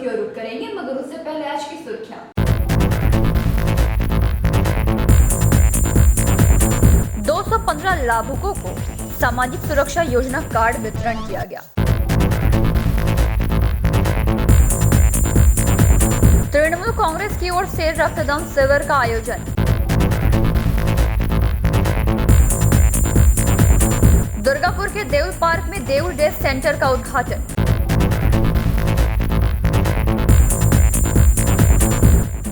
जरूर करेंगे, मगर उससे पहले आज की सुर्खियां। 215 लाभुकों को सामाजिक सुरक्षा योजना कार्ड वितरण किया गया। तृणमूल कांग्रेस की ओर से रक्तदान शिविर का आयोजन। दुर्गापुर के देउल पार्क में देउल डे सेंटर का उद्घाटन।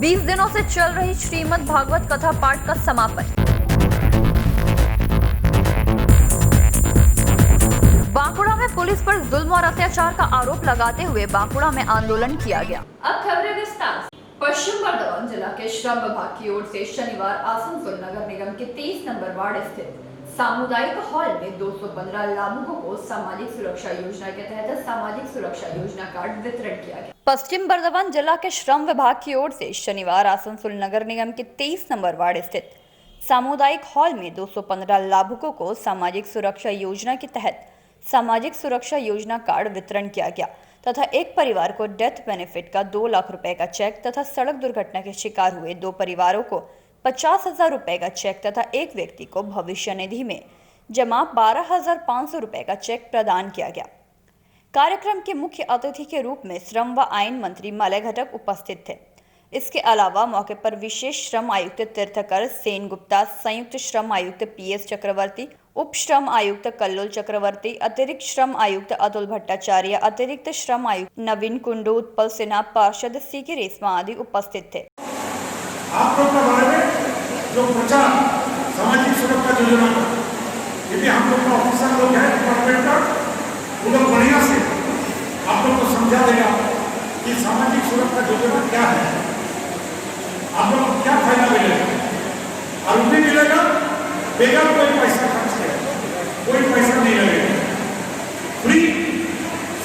बीस दिनों से चल रही श्रीमद् भागवत कथा पाठ का समापन। बांकुड़ा में पुलिस पर जुल्म और अत्याचार का आरोप लगाते हुए बांकुड़ा में आंदोलन किया गया। अब खबरें विस्तार से। पश्चिम बर्धमान जिला के श्रम विभाग की ओर से शनिवार आसनसोल नगर निगम के 23 नंबर वार्ड स्थित सामुदायिक हॉल में 215 लाभुकों को सामाजिक सुरक्षा योजना के तहत सामाजिक सुरक्षा योजना कार्ड वितरण किया गया। पश्चिम बर्धमान जिला के श्रम विभाग की ओर से शनिवार आसनसोल नगर निगम के 23 नंबर वार्ड स्थित सामुदायिक हॉल में 215 लाभुकों को सामाजिक सुरक्षा योजना के तहत सामाजिक सुरक्षा योजना कार्ड वितरण किया गया तथा एक परिवार को डेथ बेनिफिट का 2 लाख रुपए का चेक तथा सड़क दुर्घटना के शिकार हुए 2 परिवारों को 50,000 रुपए का चेक तथा एक व्यक्ति को भविष्य निधि में जमा 12,500 रुपए का चेक प्रदान किया गया। कार्यक्रम के मुख्य अतिथि के रूप में श्रम व आईन मंत्री मलय घटक उपस्थित थे। इसके अलावा मौके पर विशेष श्रम आयुक्त तीर्थकर सेन गुप्ता, संयुक्त श्रम आयुक्त PS चक्रवर्ती, उप श्रम आयुक्त कल्लोल चक्रवर्ती, अतिरिक्त श्रम आयुक्त अतुल भट्टाचार्य, अतिरिक्त श्रम आयुक्त नवीन कुंडू, उत्पल सिन्हा, पार्षद CK रेशमा आदि उपस्थित थे। आप लोग के बारे में जो प्रचार सामाजिक सुरक्षा योजना का, यदि हम लोग का ऑफिसर लोग हैं डिपार्टमेंट का, वो लोग बढ़िया से आप लोग को समझा देगा कि सामाजिक सुरक्षा योजना क्या है, आप लोग को क्या फायदा मिलेगा और उन्हें मिलेगा बेगर कोई पैसा खर्च करे, कोई पैसा नहीं लगेगा, फ्री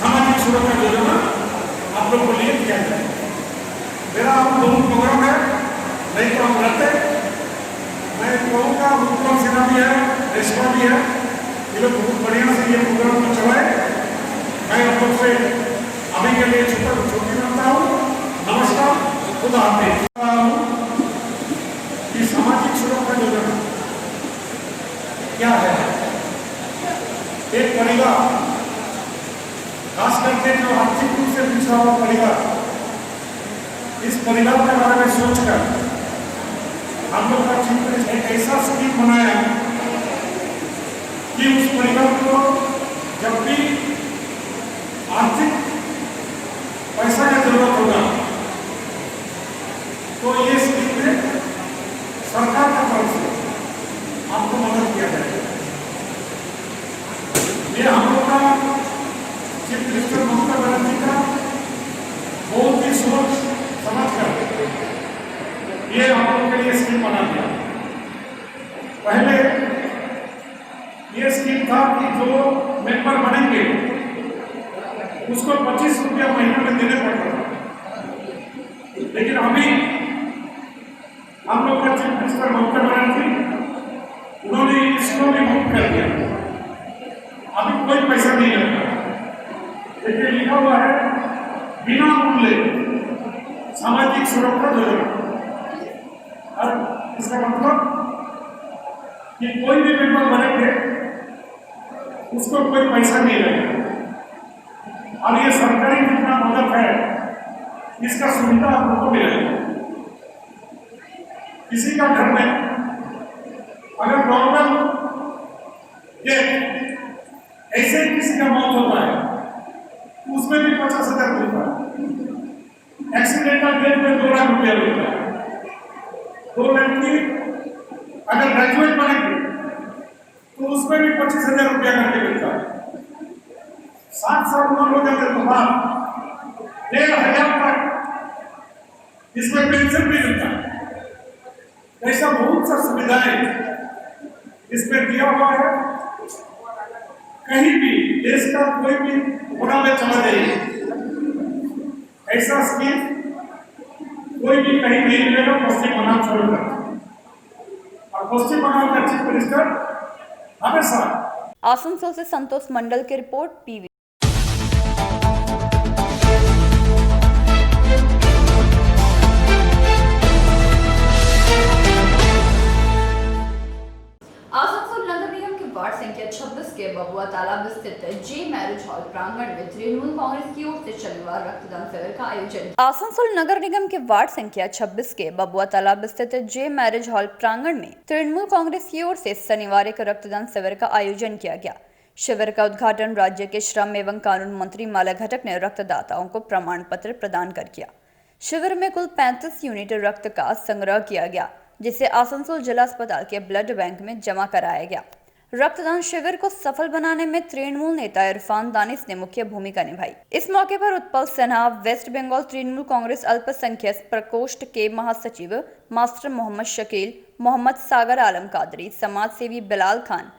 सामाजिक सुरक्षा योजना आप लोग को लिए किया जाए। मेरा आप दोनों प्रोग्राम है, नहीं तो हम रहते, मैं कहूँगा उत्पल सिन्हा भी है, रेशमा भी है, ये लोग बहुत बढ़िया से ये प्रोग्राम को चलाए। मैं आप लोग से अभी के लिए छुट्टी मांगता हूँ। नमस्कार, खुदा हाफिज़। ये सामाजिक सुरक्षा योजना क्या है? एक परिवार, खास करके जो आर्थिक रूप से पिछड़ा हुआ परिवार, इस परिवार के बारे में सोचकर हम लोग का चिंतन एक ऐसा स्कीम बनाया कि उस परिवार को जब भी आर्थिक पैसा की जरूरत होगा तो ये स्कीम में सरकार की तरफ से आपको मदद किया जाएगा। ये हम लोग का चीफ मिनिस्टर ममता बनर्जी का बहुत ही सोच समझ कर ये हम लोग के लिए स्कीम बना दिया। पहले ये स्कीम था कि जो मेंबर बनेंगे उसको 25 रुपया महीने में देने पड़ता था, लेकिन अभी हम लोग का चीफ मिनिस्टर ममता बनर्जी उन्होंने इसको भी मुक्त कर दिया। अभी कोई पैसा नहीं लगता, लेकिन लिखा हुआ है बिना मूल्य सामाजिक सुरक्षा योजना। इसका मतलब कि कोई भी मेंबर बनेंगे उसको कोई पैसा नहीं लगेगा और ये सरकारी जितना मदद है इसका सुविधा आपको मिलेगा। किसी का घर में अगर नॉर्मल ये ऐसे ही किसी का मौत होता है उसमें भी 50,000 मिलता है। एक्सीडेंटल डेथ में 2 लाख रुपया मिलता है। 2 लड़की अगर ग्रेजुएट बनेगी तो उसमें भी 25,000 रुपया करके मिलता है। 7 साल उम्र हो जाने के बाद 1,500 तक इसमें पेंशन भी मिलता है। ऐसा बहुत सा सुविधाएं इसमें दिया हुआ है। कहीं भी देश का कोई भी कोना में चला जाइए, ऐसा स्कीम कोई भी कहीं नहीं मिलेगा पश्चिम बंगाल छोड़कर। और पश्चिम बंगाल का चीफ मिनिस्टर हमेशा। आसनसोल से संतोष मंडल की रिपोर्ट PV। प्रांगण में तृणमूल कांग्रेस की ओर से शनिवार रक्तदान शिविर का आयोजन। आसनसोल नगर निगम के वार्ड संख्या 26 के बबुआ तालाब स्थित जे मैरिज हॉल प्रांगण में तृणमूल कांग्रेस की ओर से शनिवार एक रक्तदान शिविर का आयोजन किया गया। शिविर का उद्घाटन राज्य के श्रम एवं कानून मंत्री माला घटक ने रक्तदाताओं को प्रमाण पत्र प्रदान कर किया। शिविर में कुल 35 यूनिट रक्त का संग्रह किया गया, जिसे आसनसोल जिला अस्पताल के ब्लड बैंक में जमा कराया गया। रक्तदान शिविर को सफल बनाने में तृणमूल नेता इरफान दानिश ने मुख्य भूमिका निभाई। इस मौके पर उत्पल सिन्हा, वेस्ट बंगाल तृणमूल कांग्रेस अल्पसंख्यक प्रकोष्ठ के महासचिव मास्टर मोहम्मद शकील, मोहम्मद सागर आलम कादरी, समाज सेवी बिलाल खान,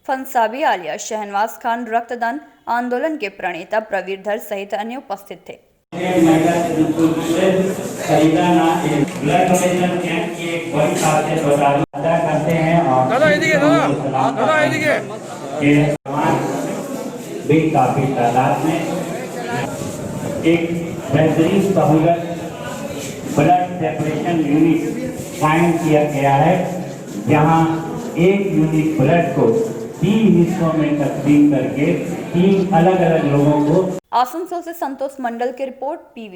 फंसाबी आलिया, शहनवाज खान, रक्तदान आंदोलन के प्रणेता प्रवीरधर सहित अन्य उपस्थित थे। महिला खरीदाना एक ब्लड डोनेशन कैंप की एक बड़ी खासियत अदा करते हैं और भी काफी तादाद में एक बेहतरीन सहूलत ब्लड सेपरेशन यूनिट कायम किया गया है, जहां एक यूनिट ब्लड को 3 हिस्सों में तकसीम करके 3 अलग अलग लोगों को। आसनसोल से संतोष मंडल की रिपोर्ट, पीवी।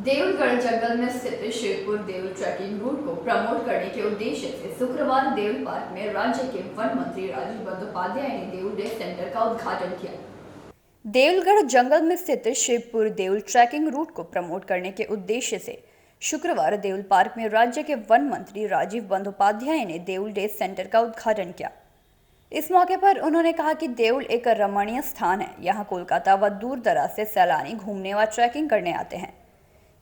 देवलगढ़ जंगल में स्थित शिवपुर देवल ट्रैकिंग रूट को प्रमोट करने के उद्देश्य से शुक्रवार देवल पार्क में राज्य के वन मंत्री राजीव बंदोपाध्याय ने देवल डे सेंटर का उद्घाटन किया। देवलगढ़ जंगल में स्थित शिवपुर देवल ट्रैकिंग रूट को प्रमोट करने के उद्देश्य से शुक्रवार देवल पार्क में राज्य के वन मंत्री राजीव बंदोपाध्याय ने देवल डे सेंटर का उद्घाटन किया। इस मौके पर उन्होंने कहा कि देवल एक रमणीय स्थान है। यहाँ कोलकाता व दूर दराज से सैलानी घूमने व ट्रैकिंग करने आते हैं।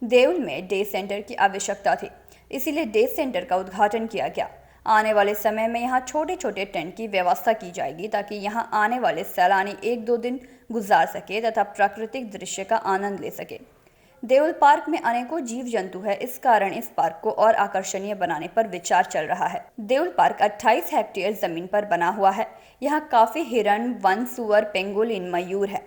देवल में डे सेंटर की आवश्यकता थी, इसीलिए डे सेंटर का उद्घाटन किया गया। आने वाले समय में यहाँ छोटे छोटे टेंट की व्यवस्था की जाएगी, ताकि यहाँ आने वाले सैलानी 1-2 दिन गुजार सके तथा प्राकृतिक दृश्य का आनंद ले सके। देवल पार्क में अनेकों जीव जंतु है, इस कारण इस पार्क को और आकर्षणीय बनाने पर विचार चल रहा है। देवल पार्क 28 हेक्टेयर जमीन पर बना हुआ है। यहाँ काफी हिरण, वन, सुअर, पेंगोलिन, मयूर है।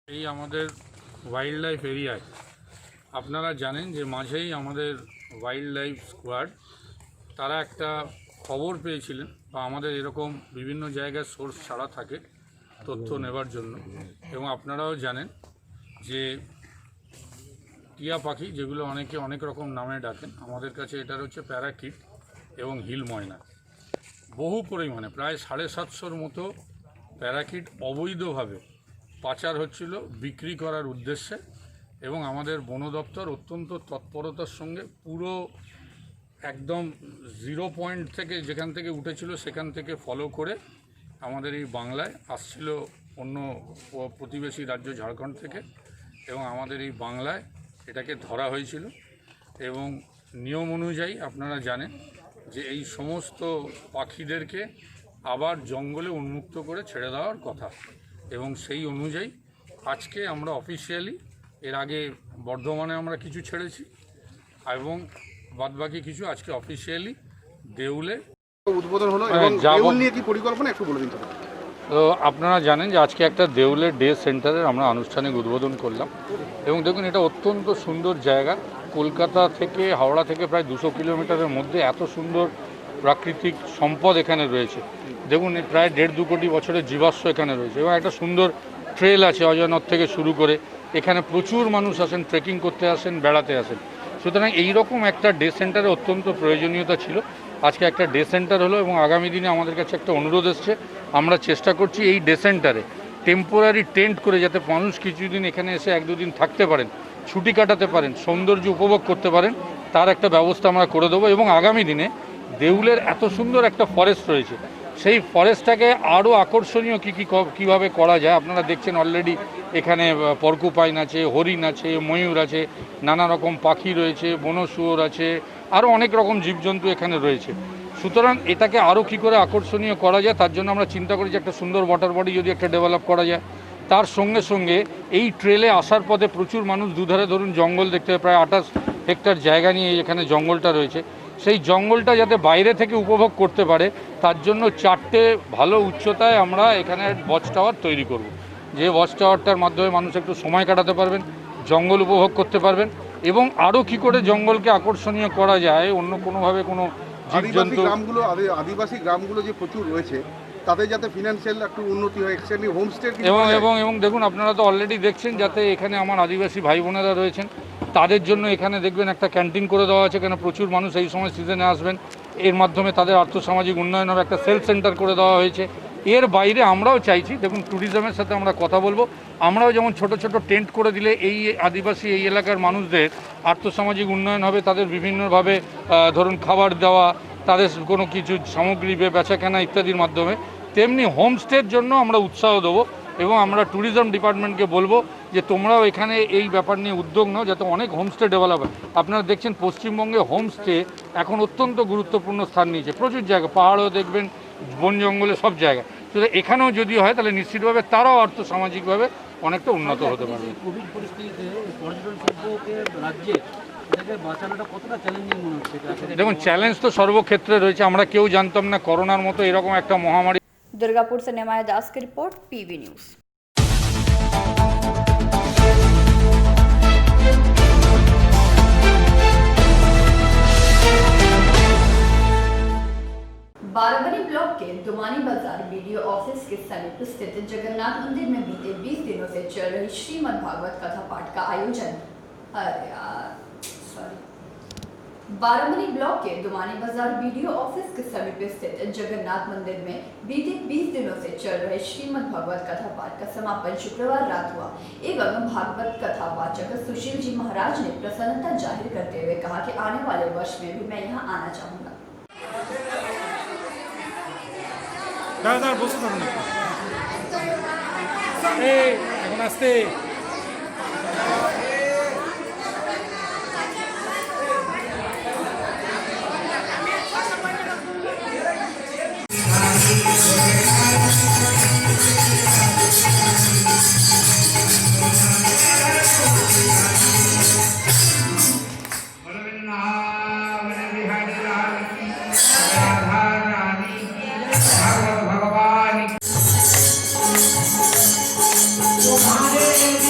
এই আমাদের ওয়াইল্ড লাইফ এরিয়ায় আপনারা জানেন যে মাঝেই আমাদের ওয়াইল্ড লাইফ স্কোয়াড তারা একটা খবর পেয়েছিলেন বা আমাদের এরকম বিভিন্ন জায়গায় সোর্স ছাড়া থাকে তথ্য নেবার জন্য, এবং আপনারাও জানেন যে টিয়া পাখি যেগুলো অনেকে অনেক রকম নামে ডাকেন, আমাদের কাছে এটার হচ্ছে প্যারাকিট এবং হিল ময়না। বহু পরিমাণে প্রায় 750-র মতো প্যারাকিট অবৈধভাবে পাচার হচ্ছিল বিক্রি করার উদ্দেশ্যে, এবং আমাদের বন দপ্তর অত্যন্ত তৎপরতার সঙ্গে পুরো একদম 0 পয়েন্ট থেকে যেখান থেকে উঠেছিল সেখান থেকে ফলো করে আমাদের এই বাংলায় আসছিল অন্য প্রতিবেশী রাজ্য ঝাড়খণ্ড থেকে, এবং আমাদের এই বাংলায় এটাকে ধরা হয়েছিল। এবং নিয়ম অনুযায়ী আপনারা জানেন যে এই সমস্ত পাখিদেরকে আবার জঙ্গলে উন্মুক্ত করে ছেড়ে দেওয়ার কথা, এবং সেই অনুযায়ী আজকে আমরা অফিসিয়ালি, এর আগে বর্ধমানে আমরা কিছু ছেড়েছি এবং বাদবাকি কিছু আজকে অফিসিয়ালি দেউলে উদ্বোধন হলো। এবং দেউল নিয়ে কি পরিকল্পনা একটু বলে দিন। তো আপনারা জানেন যে আজকে একটা দেউলে ডে সেন্টারের আমরা আনুষ্ঠানিক উদ্বোধন করলাম, এবং দেখুন এটা অত্যন্ত সুন্দর জায়গা। কলকাতা থেকে, হাওড়া থেকে প্রায় 200 কিলোমিটারের মধ্যে এত সুন্দর প্রাকৃতিক সম্পদ এখানে রয়েছে। দেখুন প্রায় 1.5-2 কোটি বছরের জীবাশ্ম এখানে রয়েছে, এবং একটা সুন্দর ট্রেল আছে অজয়নগর থেকে শুরু করে। এখানে প্রচুর মানুষ আসেন, ট্রেকিং করতে আসেন, বেড়াতে আসেন। সুতরাং এইরকম একটা ডে সেন্টারে অত্যন্ত প্রয়োজনীয়তা ছিল। আজকে একটা ডে সেন্টার হলো, এবং আগামী দিনে আমাদের কাছে একটা অনুরোধ এসছে, আমরা চেষ্টা করছি এই ডে সেন্টারে টেম্পোরারি টেন্ট করে যাতে মানুষ কিছুদিন এখানে এসে 1-2 দিন থাকতে পারেন, ছুটি কাটাতে পারেন, সৌন্দর্য উপভোগ করতে পারেন, তার একটা ব্যবস্থা আমরা করে দেবো। এবং আগামী দিনে দেউলের এত সুন্দর একটা ফরেস্ট রয়েছে, সেই ফরেস্টটাকে আরও আকর্ষণীয় কীভাবে করা যায়। আপনারা দেখছেন অলরেডি এখানে পর্কুপাইন আছে, হরিণ আছে, ময়ূর আছে, নানা রকম পাখি রয়েছে, বনশুয়োর আছে, আরও অনেক রকম জীবজন্তু এখানে রয়েছে। সুতরাং এটাকে আরও কী করে আকর্ষণীয় করা যায় তার জন্য আমরা চিন্তা করি যে একটা সুন্দর ওয়াটার বডি যদি একটা ডেভেলপ করা যায়। তার সঙ্গে সঙ্গে এই ট্রেলে আসার পথে প্রচুর মানুষ দুধারে ধরুন জঙ্গল দেখতে পায়, প্রায় 28 হেক্টর জায়গা নিয়ে এখানে জঙ্গলটা রয়েছে। সেই জঙ্গলটা যাতে বাইরে থেকে উপভোগ করতে পারে তার জন্য 4টে ভালো উচ্চতায় আমরা এখানে ওয়াচ টাওয়ার তৈরি করব, যে ওয়াচ টাওয়ারটার মাধ্যমে মানুষ একটু সময় কাটাতে পারবেন, জঙ্গল উপভোগ করতে পারবেন, এবং আরও কী করে জঙ্গলকে আকর্ষণীয় করা যায় অন্য কোনোভাবে কোনো জীবজন্তু আদিবাসী গ্রামগুলো যে প্রচুর রয়েছে তাদের যাতে ফিনান্সিয়াল একটু উন্নতি হয়, এক্সটেন্ডি হোমস্টে এবং দেখুন আপনারা তো অলরেডি দেখছেন যাতে এখানে আমার আদিবাসী ভাই বোনেরা রয়েছেন তাদের জন্য এখানে দেখবেন একটা ক্যান্টিন করে দেওয়া আছে, কেন প্রচুর মানুষ এই সময় সিজনে আসবেন, এর মাধ্যমে তাদের আর্থসামাজিক উন্নয়ন হবে। একটা সেলফ সেন্টার করে দেওয়া হয়েছে। এর বাইরে আমরাও চাইছি, দেখুন ট্যুরিজমের সাথে আমরা কথা বলবো, আমরাও যেমন ছোট ছোট টেন্ট করে দিলে এই আদিবাসী এই এলাকার মানুষদের আর্থসামাজিক উন্নয়ন হবে, তাদের বিভিন্নভাবে ধরুন খাবার দেওয়া, তাদের কোনো কিছু সামগ্রী বেচাকেনা ইত্যাদির মাধ্যমে, তেমনি হোমস্টের জন্য আমরা উৎসাহ দেবো। এবং আমরা ট্যুরিজম ডিপার্টমেন্টকে বলবো যে তোমরাও এখানে এই ব্যাপার নিয়ে উদ্যোগ নাও যাতে অনেক হোমস্টে ডেভেলপ হয়। আপনারা দেখছেন পশ্চিমবঙ্গে হোমস্টে এখন অত্যন্ত গুরুত্বপূর্ণ স্থান নিয়েছে, প্রচুর জায়গা, পাহাড়ও দেখবেন, বন জঙ্গলে, সব জায়গায়। তো এখানেও যদি হয় তাহলে নিশ্চিতভাবে তারাও আর্থসামাজিকভাবে অনেকটা উন্নত হতে পারবে। কোভিড পরিস্থিতিতে পর্যটন শিল্পকে রাজ্যে বাঁচানোটা কতটা চ্যালেঞ্জিং মনে হচ্ছে? দেখুন চ্যালেঞ্জ তো সর্বক্ষেত্রে রয়েছে। আমরা কেউ জানতাম না করোনার মতো এরকম একটা মহামারী। दुर्गापुर से निमाया दास की रिपोर्ट, पीवी न्यूज़। बाराबरी ब्लॉक के दुमानी बाजार बीडीओ ऑफिस के समीप स्थित जगन्नाथ मंदिर में बीते 20 दिनों से चल रही श्रीमद् भागवत कथा पाठ का आयोजन बाराबरी ब्लॉक के दुमानी बाजार बीडीओ ऑफिस के समीप स्थित जगन्नाथ मंदिर में बीते 20 दिनों से चल रहे श्रीमद् भागवत कथा पाठ का समापन शुक्रवार रात हुआ। एवं भागवत कथा वाचक सुशील जी महाराज ने प्रसन्नता जाहिर करते हुए कहा कि आने वाले वर्ष में भी मैं यहाँ आना चाहूँगा। भगवान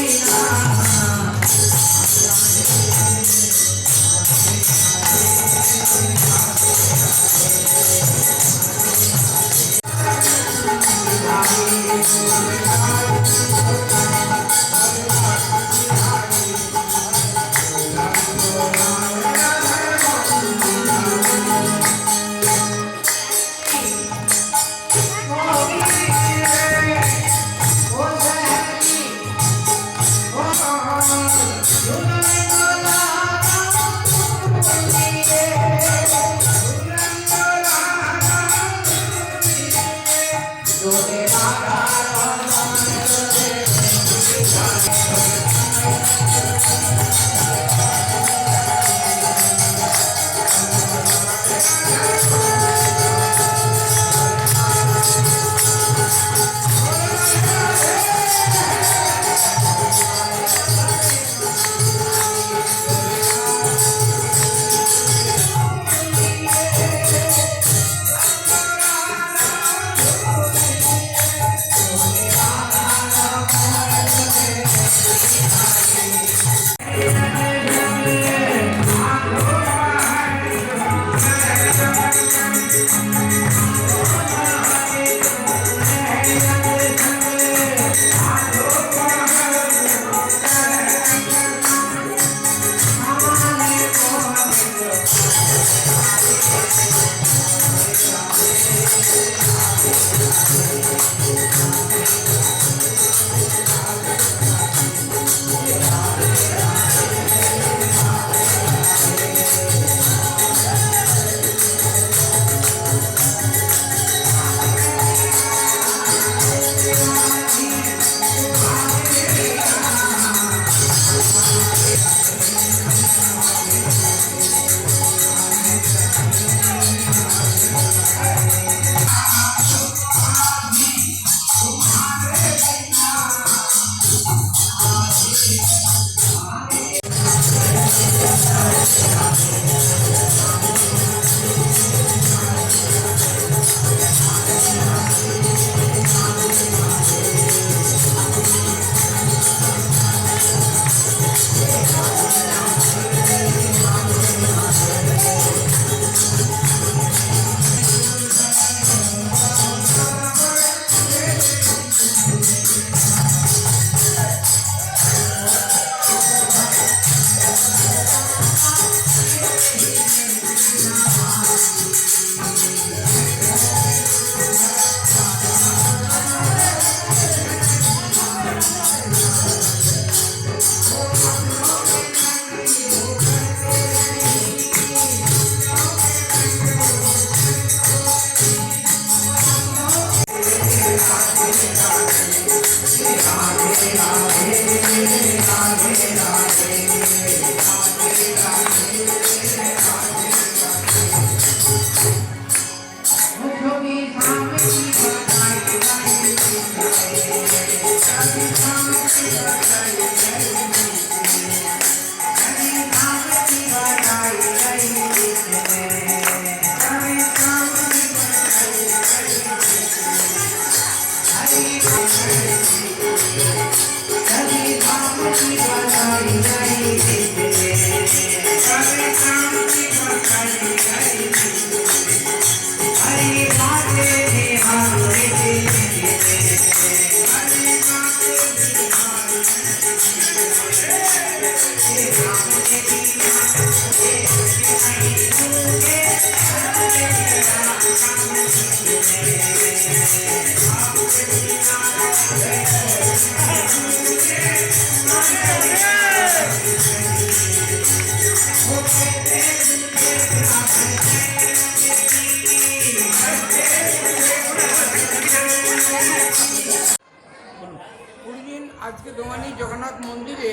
পরদিন আজকে দোমানি জগন্নাথ মন্দিরে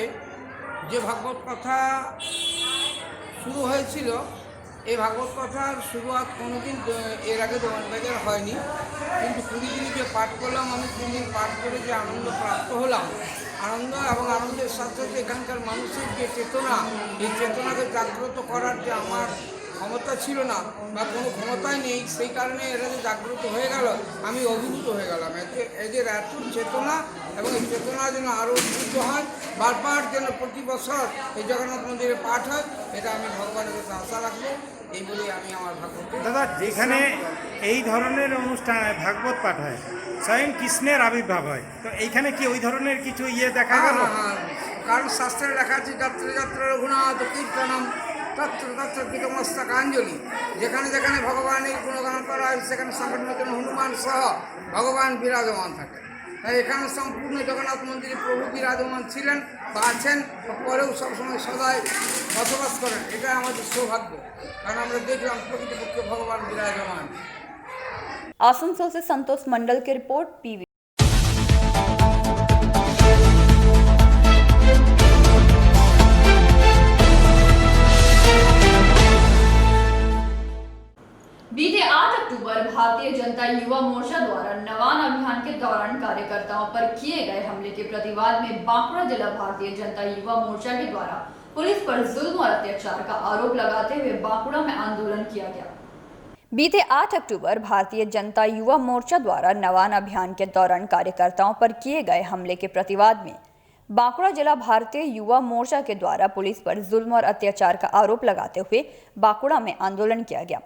যে ভাগবত কথা শুরু হয়েছিল, এই ভাগবত কথার শুরুয়াত কোনোদিন এর আগে দোমানি বাজার হয়নি। কিন্তু 20 দিন যে পাঠ করলাম, আমি 3 দিন পাঠ করে যে আনন্দ প্রাপ্ত হলাম, আনন্দ এবং আনন্দের সাথে সাথে এখানকার মানুষের যে চেতনা, এই চেতনাকে জাগ্রত করার যে আমার ক্ষমতা ছিল না বা কোনো ক্ষমতাই নেই, সেই কারণে এরা যে জাগ্রত হয়ে গেল, আমি অভিভূত হয়ে গেলাম। এদের এত চেতনা এবং এই চেতনা যেন আরও উদ্বুদ্ধ হয়, বারবার যেন প্রতি বছর এই জগন্নাথ মন্দিরে পাঠ হয়, এটা আমি ভগবানের কাছে আশা রাখবো। এই বলেই আমি আমার ভাগবত। দাদা, যেখানে এই ধরনের অনুষ্ঠান ভাগবত পাঠ হয়, স্বয়ং কৃষ্ণের আবির্ভাব হয়, তো এইখানে কি ওই ধরনের কিছু দেখা গেল? কারণ শাস্ত্রে লেখা আছে, যাত্রা যাত্রা রঘুনাথ কীর্তনম তত্র তত্র কৃতমস্তকাঞ্জলি। যেখানে যেখানে ভগবানের গুণগান করা হয়, সেখানে সংগঠন হনুমান সহ ভগবান বিরাজমান থাকে। তাই এখানে সম্পূর্ণ জগন্নাথ মন্দিরে প্রভু বিরাজমান ছিলেন বা আছেন, পরেও সবসময় সদাই বসবাস করেন। এটা আমাদের সৌভাগ্য, কারণ আমরা দেখলাম প্রকৃতপক্ষে ভগবান বিরাজমান। आसनसोल से संतोष मंडल की रिपोर्ट, पीवी। युवा मोर्चा द्वारा नवान अभियान के दौरान कार्यकर्ताओं पर किए गए हमले के प्रतिवाद में बांकुड़ा जिला भारतीय जनता युवा मोर्चा के द्वारा पुलिस पर जुल्म और अत्याचार का आरोप लगाते हुए बांकुड़ा में आंदोलन किया गया। बीते 8 अक्टूबर भारतीय जनता युवा मोर्चा द्वारा नवान अभियान के दौरान कार्यकर्ताओं पर किए गए हमले के प्रतिवाद में बांकुड़ा जिला भारतीय युवा मोर्चा के द्वारा पुलिस पर जुल्म और अत्याचार का आरोप लगाते हुए बांकुड़ा में आंदोलन किया गया।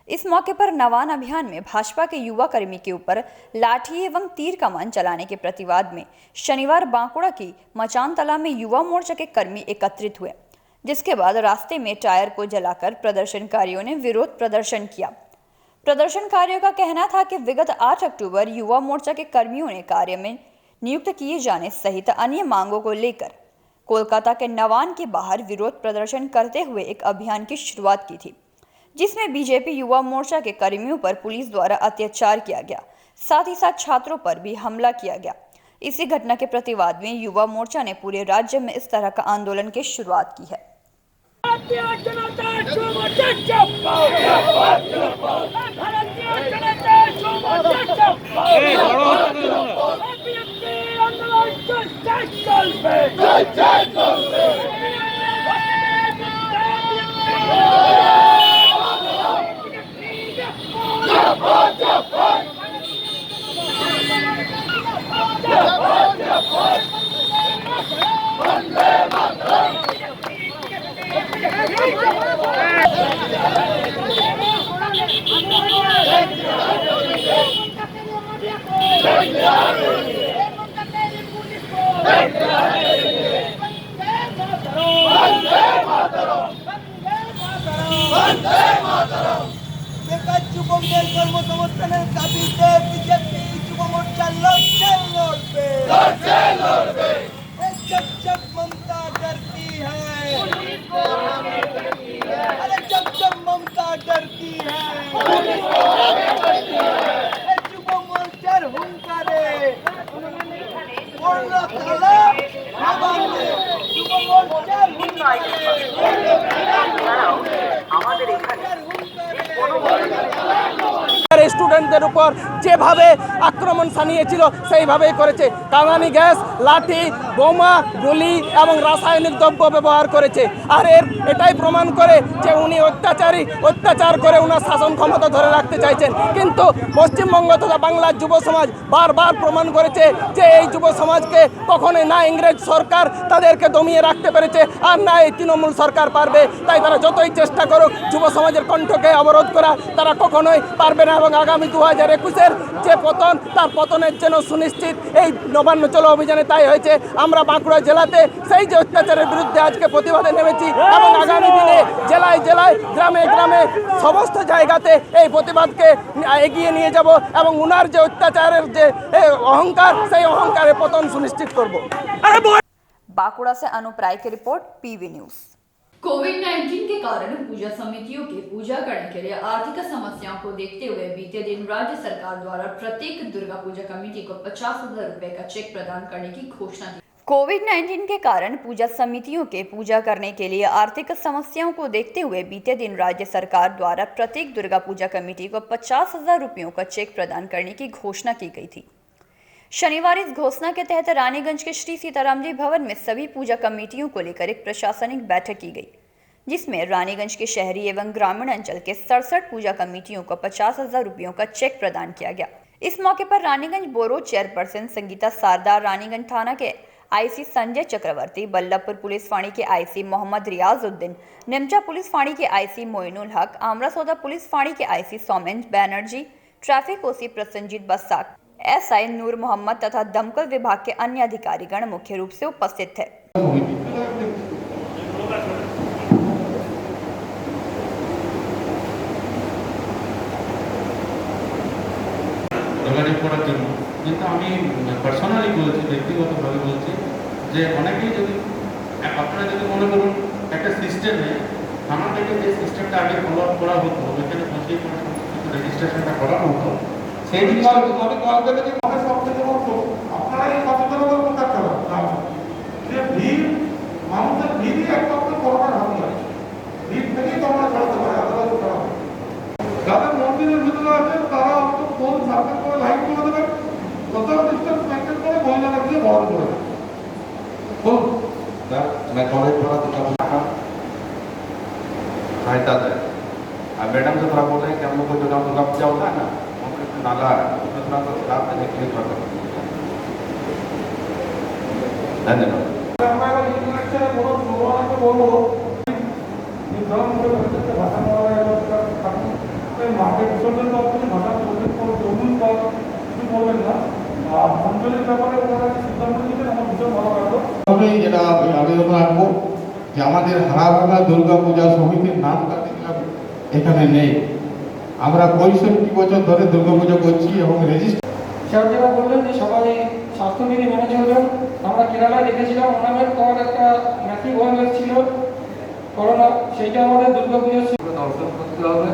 इस मौके पर नवान अभियान में भाजपा के युवा कर्मी के ऊपर लाठी एवं तीर कमान चलाने के प्रतिवाद में शनिवार बांकुड़ा की मचान तला में युवा मोर्चा के कर्मी एकत्रित हुए, जिसके बाद रास्ते में टायर को जलाकर प्रदर्शनकारियों ने विरोध प्रदर्शन किया। प्रदर्शनकारियों का कहना था कि विगत 8 अक्टूबर युवा मोर्चा के कर्मियों ने कार्य में नियुक्त किए जाने सहित अन्य मांगों को लेकर कोलकाता के नवान के बाहर विरोध प्रदर्शन करते हुए एक अभियान की शुरुआत की थी, जिसमें बीजेपी युवा मोर्चा के कर्मियों पर पुलिस द्वारा अत्याचार किया गया, साथ ही साथ छात्रों पर भी हमला किया गया। इसी घटना के प्रतिवाद में युवा मोर्चा ने पूरे राज्य में इस तरह का आंदोलन की शुरुआत की है। যুবকদের কর্মসংস্থানের দাবিতে বিজেপি যুব মোর্চা লড়বে। जब ममता डरती है, अरे जब ममता डरती है, যুব মোর্চার হুঙ্কারে পড়ল তালা আবালে, যুব মোর্চার হুঙ্কারে আমাদের এখানে স্টুডেন্টদের উপর যেভাবে আক্রমণ সানিয়েছিল সেইভাবেই করেছে। কাঁদানি গ্যাস, লাঠি, বোমা, গুলি এবং রাসায়নিক দ্রব্য ব্যবহার করেছে। আর এটাই প্রমাণ করে যে উনি অত্যাচার করে উনার শাসন ক্ষমতা ধরে রাখতে চাইছেন। কিন্তু পশ্চিমবঙ্গ তথা বাংলার যুব সমাজ বারবার প্রমাণ করেছে যে এই যুব সমাজকে কখনোই না ইংরেজ সরকার তাদেরকে দমিয়ে রাখতে পেরেছে, আর না এই তৃণমূল সরকার পারবে। তাই তারা যতই চেষ্টা করুক যুব সমাজের কণ্ঠকে অবরোধ করা তারা কখনোই পারবে না। এবং আগামী 2021-এর যে পতন, তার পতনের জন্য সুনিশ্চিত এই নবান্ন চলো অভিযানে তাই হয়েছে। আমরা বাঁকুড়া জেলাতে সেই যে অত্যাচারের বিরুদ্ধে আজকে প্রতিবাদে নেমেছি এবং আগামী দিনে জেলায় জেলায় গ্রামে গ্রামে সমস্ত জায়গাতে এই প্রতিবাদকে এগিয়ে নিয়ে যাব এবং উনার যে অত্যাচারের যে অহংকার, সেই অহংকারের পতন সুনিশ্চিত করব। बांकुड़ा से अनुप राय की रिपोर्ट, पीवी न्यूज। कोविड-19 के कारण पूजा समितियों के पूजा करने के लिए आर्थिक समस्याओं को देखते हुए बीते दिन राज्य सरकार द्वारा प्रत्येक दुर्गा पूजा कमेटी को 50,000 रुपए का चेक प्रदान करने की घोषणा की। कोविड-19 के कारण पूजा समितियों के पूजा करने के लिए आर्थिक समस्याओं को देखते हुए बीते दिन राज्य सरकार द्वारा प्रत्येक दुर्गा पूजा कमेटी को 50,000 रुपयों का चेक प्रदान करने की घोषणा की गई थी। शनिवार इस घोषणा के तहत रानीगंज के श्री सीताराम जी भवन में सभी पूजा कमेटियों को लेकर एक प्रशासनिक बैठक की गई, जिसमें रानीगंज के शहरी एवं ग्रामीण अंचल के 67 पूजा कमेटियों को 50,000 रुपयों का चेक प्रदान किया गया। इस मौके पर रानीगंज बोरो चेयरपर्सन संगीता सारदार, रानीगंज थाना के आईसी संजय चक्रवर्ती, बल्लभपुर पुलिस फाड़ी के आईसी मोहम्मद रियाजुद्दीन, निमचा पुलिस फाड़ी के आईसी मोइनुल हक, आमरासौदा पुलिस फाड़ी के आईसी सौमेंद्र बैनर्जी, ट्रैफिक ओसी प्रसन्नजीत बस्साक, एसआई नूर मोहम्मद तथा दमकल विभाग के अन्य अधिकारीगण मुख्य रूप से उपस्थित थे। যোগাযোগ করার জন্য, কিন্তু আমি পার্সোনালি বলছি, ব্যক্তিগতভাবে বলছি যে অনেকেই যদি আপনারা যদি মনে করুন একটা সিস্টেমে থানা থেকে যে সিস্টেমটা আগে ফলো আপ করা হতো, ওইখানে পৌঁছে রেজিস্ট্রেশনটা করানো হতো, সেই জিনিসটা আমি কল করে দিই আমাদের সব থেকে বলতো আপনারা এই সচেতনতার মধ্যে থাকতে হবে যে ভিড়, মানুষের ভিড়ই একমাত্র করোনার হাতিয়ার। ভিড় থেকেই তো আমরা ছড়াতে পারি, আদালত ছড়াবো। যাদের মন্দিরের ভিতরে আছে তারা অন্তত কোন সোশ্যাল ডিস্টেন্স মেনটেন করে মহিলারা দিয়ে বরণ করে বলুন। मैं कॉलेज पढ़ा तो कब सहायता है। और मैडम से थोड़ा बोल रहे हैं कि हम लोग को जो गाँव दुर्गा पूजा होता है ना, वहाँ पर एक नाला है, उसमें थोड़ा सा स्टाफ देने के लिए थोड़ा धन्यवाद। আমরা এবার ইন্টারেকশনে কোনো যুবককে বলবো নির্ধারণমূলক ক্ষেত্রে ভাষা বলা থাকুন। মাঠে বিসর্জন দপ্তরে ভাষা বলবেন কোনো জরুরি বা কিছু বলবেন না। আর অঞ্চলের ব্যাপারে ওনারা যে সিদ্ধান্ত নিয়েছেন আমার ভীষণ ভালো লাগলো। তবে যেটা আমি আবেদন রাখবো যে আমাদের হারাভাঙা দুর্গা পূজা সমিতির নামটা দেখলাম এখানে নেই। আমরা 65 বছর ধরে দুর্গা পূজা করছি এবং রেজিস্টার স্যার যেটা বললেন যে সবাই স্বাস্থ্যবিধি মেনে চলবেন। আমরা কেরালায় দেখেছিলাম ওনামের পর একটা ম্যাসিভ ওয়ারনেস ছিল করোনা, সেইটা আমাদের দুর্গা পুজো দর্শন করতে হবে।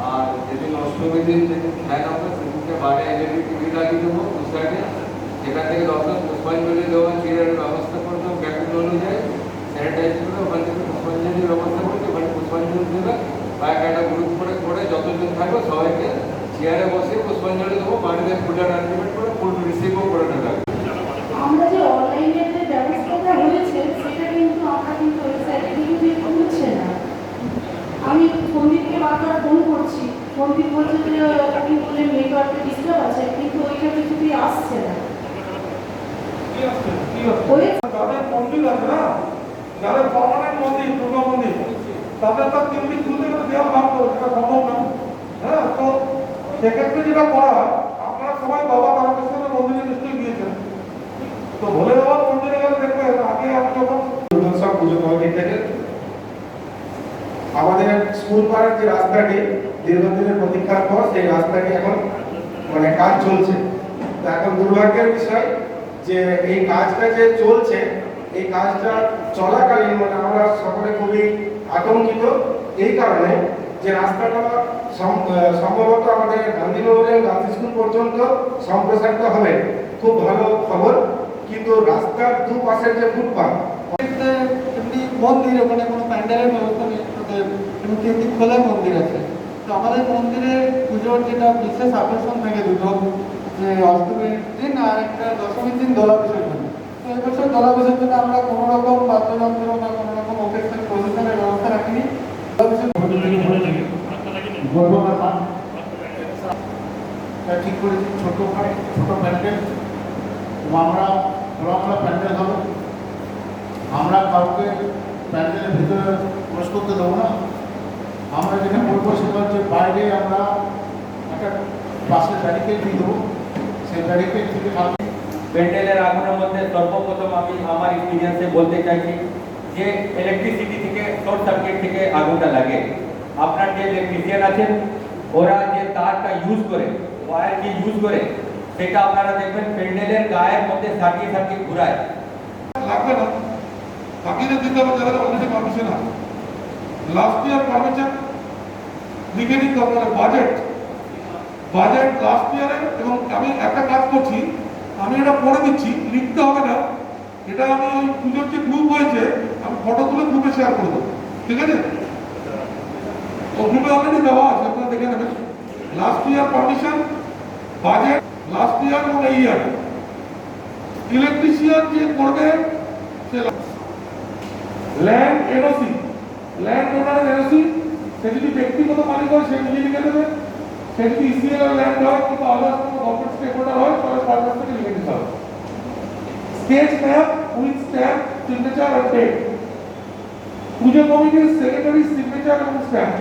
আর যেদিন অষ্টমী দিন যেদিন খ্যান হবে সেদিনকে বাইরে এলইডি টিভি লাগিয়ে দেবো দু সাইডে, সেখান থেকে দর্শন পুষ্পাঞ্জলি দেওয়া চিরের ব্যবস্থা করতে হবে, ব্যাকুল অনুযায়ী স্যানিটাইজ করে ওখান থেকে পুষ্পাঞ্জলির ব্যবস্থা করতে ওখানে পুষ্পাঞ্জলি দেবে। বা একটা গ্রুপ করে করে যতজন থাকবে সবাইকে চেয়ারে বসে পুষ্পাঞ্জলি দেবো, বাড়িতে ফুলের অ্যারেঞ্জমেন্ট করে ফুল রিসিভও করে নেবে। আমরা যে অনলাইনে যে ব্যবস্থাটা হয়েছে সেটা কিন্তু আমরা কিন্তু ওয়েবসাইটে কিন্তু হচ্ছে না। আমি সন্দীপকে বারবার ফোন করছি, সন্দীপ বলছে যে আপনি বললেন নেটওয়ার্কে ডিস্টার্ব আছে, কিন্তু ওইটা কিছুতেই আসছে না। যাদের মন্দির আছে না, যাদের পার্মানেন্ট মন্দির দুর্গা মন্দির, তাদের তো 3 দিন খুলতে গেলে দেওয়াল ভাঙতো, সেটা সম্ভব না। হ্যাঁ, তো সেক্ষেত্রে যেটা করা হয়, আপনারা সবাই বাবা তারকেশ্বরের মন্দিরে নিশ্চয়ই গিয়েছেন। তো ভোলে বাবার মন্দিরে গেলে দেখবেন আগে আমি যখন সব পুজো কমিটি থেকে আমাদের স্কুল পাড়ার যে রাস্তাটি দীর্ঘদিনের প্রতীক্ষার পর সেই রাস্তাটি এখন মানে কাজ চলছে। তো এখন দুর্ভাগ্যের বিষয় যে এই কাজটা যে চলছে, এই কাজটা চলাকালীন মানে আমরা সকলে খুবই আতঙ্কিত এই কারণে যে রাস্তাটা সম্ভবত আমাদের গান্ধীনগরের গান্ধী স্কুল পর্যন্ত সম্প্রসারিত হবে, খুব ভালো খবর। কিন্তু রাস্তার দুপাশের যে ফুটপাথ এমনি মন্দির, ওখানে কোনো প্যান্ডেলের ব্যবস্থা নেই, কিন্তু খোলা মন্দির আছে। তো আমাদের মন্দিরে পুজোর যেটা বিশেষ আকর্ষণ থাকে দুটো, যে অষ্টমীর দিন আর একটা দশমীর দিন দোলা বিসর্জন। তো এবছর দোলা বিসর্জনে আমরা কোনো রকম বাদ্যযন্ত্র বা কোনো রকম অকেশন প্রদর্শনের ব্যবস্থা রাখিনি। ঠিক করেছি ছোট প্যান্ডেল, আমরা খোলামেলা প্যান্ডেল হবে। আমরা কাউকে প্যান্ডেলের ভিতরে প্রবেশ করতে দেবো না। আমরা যেটা বলবো সেটা হচ্ছে বাইরে আমরা একটা পাশে ব্যারিকেড দিয়ে দেবো, সেই ব্যারিকেড থেকে প্যান্ডেলের আগুনের মধ্যে সর্বপ্রথম আমি আমার এক্সপিরিয়েন্সে বলতে চাইছি যে ইলেকট্রিসিটি থেকে শর্ট সার্কিট থেকে আগুনটা লাগে। আপনার যে ইলেকট্রিশিয়ান আছেন ওরা যে তারটা ইউজ করে, ওয়্যার কি ইউজ করে, সেটা আপনারা দেখবেন প্যান্ডেলের গায়ের মধ্যে সার্কিট ঘুরায়। লাগবে না, বাকিদের দিতে হবে যারা অলরেডি পারমিশন আছে। লাস্ট ইয়ার পারমিশন লিখে নিতে হবে, বাজেট লাস্ট ইয়ারে। এবং আমি একটা কাজ করছি, আমি এটা পড়ে দিচ্ছি, লিখতে হবে না। এটা আমি ওই পুজোর যে গ্রুপ হয়েছে আমি ফটো তুলে গ্রুপে শেয়ার করে দেবো, ঠিক আছে? ও গ্রুপে অলরেডি দেওয়া আছে, আপনারা দেখে নেবেন। Last year permission, budget last year এবং এই ইয়ার। ইলেকট্রিশিয়ান যে করবে সে ল্যান্ড এনওসি, ল্যান্ড ওনারের এনওসি, সে যদি ব্যক্তিগত মালিক হয় সে নিজে লিখে দেবে। সে যদি ইসিএল ল্যান্ড হয় কিংবা আদার্স কোনো গভর্নমেন্ট স্টেক হোল্ডার হয় তাহলে সরকার থেকে লিখে দিতে হবে। Sketch map with stamp, signature আর ডেট। পুজো কমিটির সেক্রেটারি সিগনেচার এবং স্ট্যাম্প।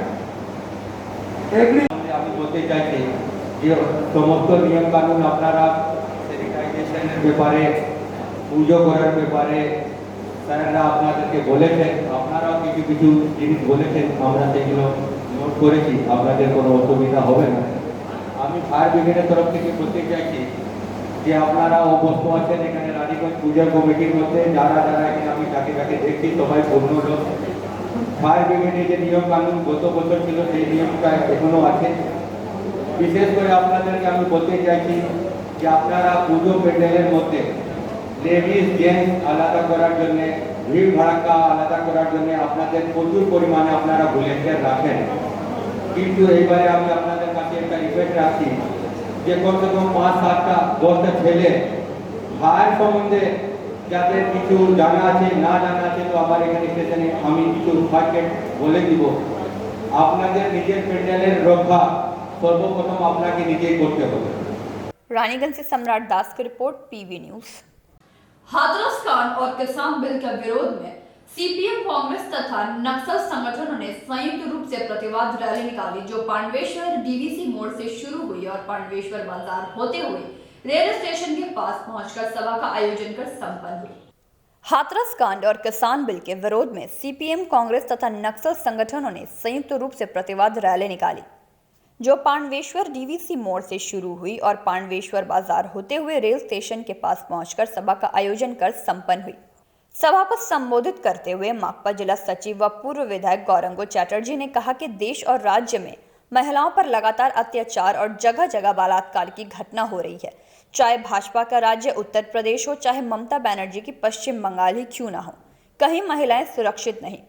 আমি বলতে চাইছি যে সমস্ত নিয়ম কানুন আপনারা স্যানিটাইজেশনের ব্যাপারে, পুজো করার ব্যাপারে স্যারেরা আপনাদেরকে বলেছেন, আপনারাও কিছু কিছু জিনিস বলেছেন, আমরা সেগুলো নোট করেছি, আপনাদের কোনো অসুবিধা হবে না। আমি ফায়ার ব্রিগেডের তরফ থেকে বলতে চাইছি যে আপনারা অবস্থ আছেন এখানে রানীগঞ্জ পূজা কমিটির মধ্যে, যারা যারা এখানে আমি যাকে যাকে দেখছি সবাই পূর্ণ লোক। ফায়ার ব্রিগেডের যে নিয়ম কানুন গত বছর ছিল সেই নিয়মটা এখনো আছে। বিশেষ করে আপনাদেরকে আমি বলতে চাইছি যে আপনারা পুজো প্যান্ডেলের মধ্যে লেডিস জেন্টস আলাদা করার জন্যে, ভিড় ভাড়াক্কা আলাদা করার জন্যে আপনাদের প্রচুর পরিমাণে আপনারা ভলেন্টিয়ার রাখেন। কিন্তু এইবারে আমি আপনাদের কাছে একটা রিকোয়েস্ট রাখছি যে কমসে কম 5-7টা 10টা ছেলে হায়ার সম্বন্ধে যাদের কিছু জানা আছে না জানা আছে, তো আমার এখানে স্টেশনে আমি কিছু ফার্স্ট বলে দিব। আপনাদের নিজের প্যান্ডেলের রক্ষা সর্বপ্রথম আপনাকে নিজেই করতে হবে। रानीगंज से सम्राट दास की रिपोर्ट, पीवी न्यूज। हाथरस कांड और किसान बिल के विरोध में सीपीएम, कांग्रेस तथा नक्सल संगठनों ने संयुक्त रूप से प्रतिवाद रैली निकाली, जो पांडवेश्वर डीवीसी मोड़ से शुरू हुई और पांडवेश्वर बाजार होते हुए रेलवे स्टेशन के पास पहुंचकर सभा का आयोजन कर संपन्न हुई। हाथरस कांड और किसान बिल के विरोध में सीपीएम, कांग्रेस तथा नक्सल संगठनों ने संयुक्त रूप से प्रतिवाद रैली निकाली, जो पांडवेश्वर डीवीसी मोड़ से शुरू हुई और पांडवेश्वर बाजार होते हुए रेल स्टेशन के पास पहुंचकर सभा का आयोजन कर संपन्न हुई। सभा को संबोधित करते हुए माकपा जिला सचिव व पूर्व विधायक गौरंगो चैटर्जी ने कहा कि देश और राज्य में महिलाओं पर लगातार अत्याचार और जगह जगह बलात्कार की घटना हो रही है। चाहे भाजपा का राज्य उत्तर प्रदेश हो, चाहे ममता बनर्जी की पश्चिम बंगाल ही क्यों ना हो, कहीं महिलाएं सुरक्षित नहीं।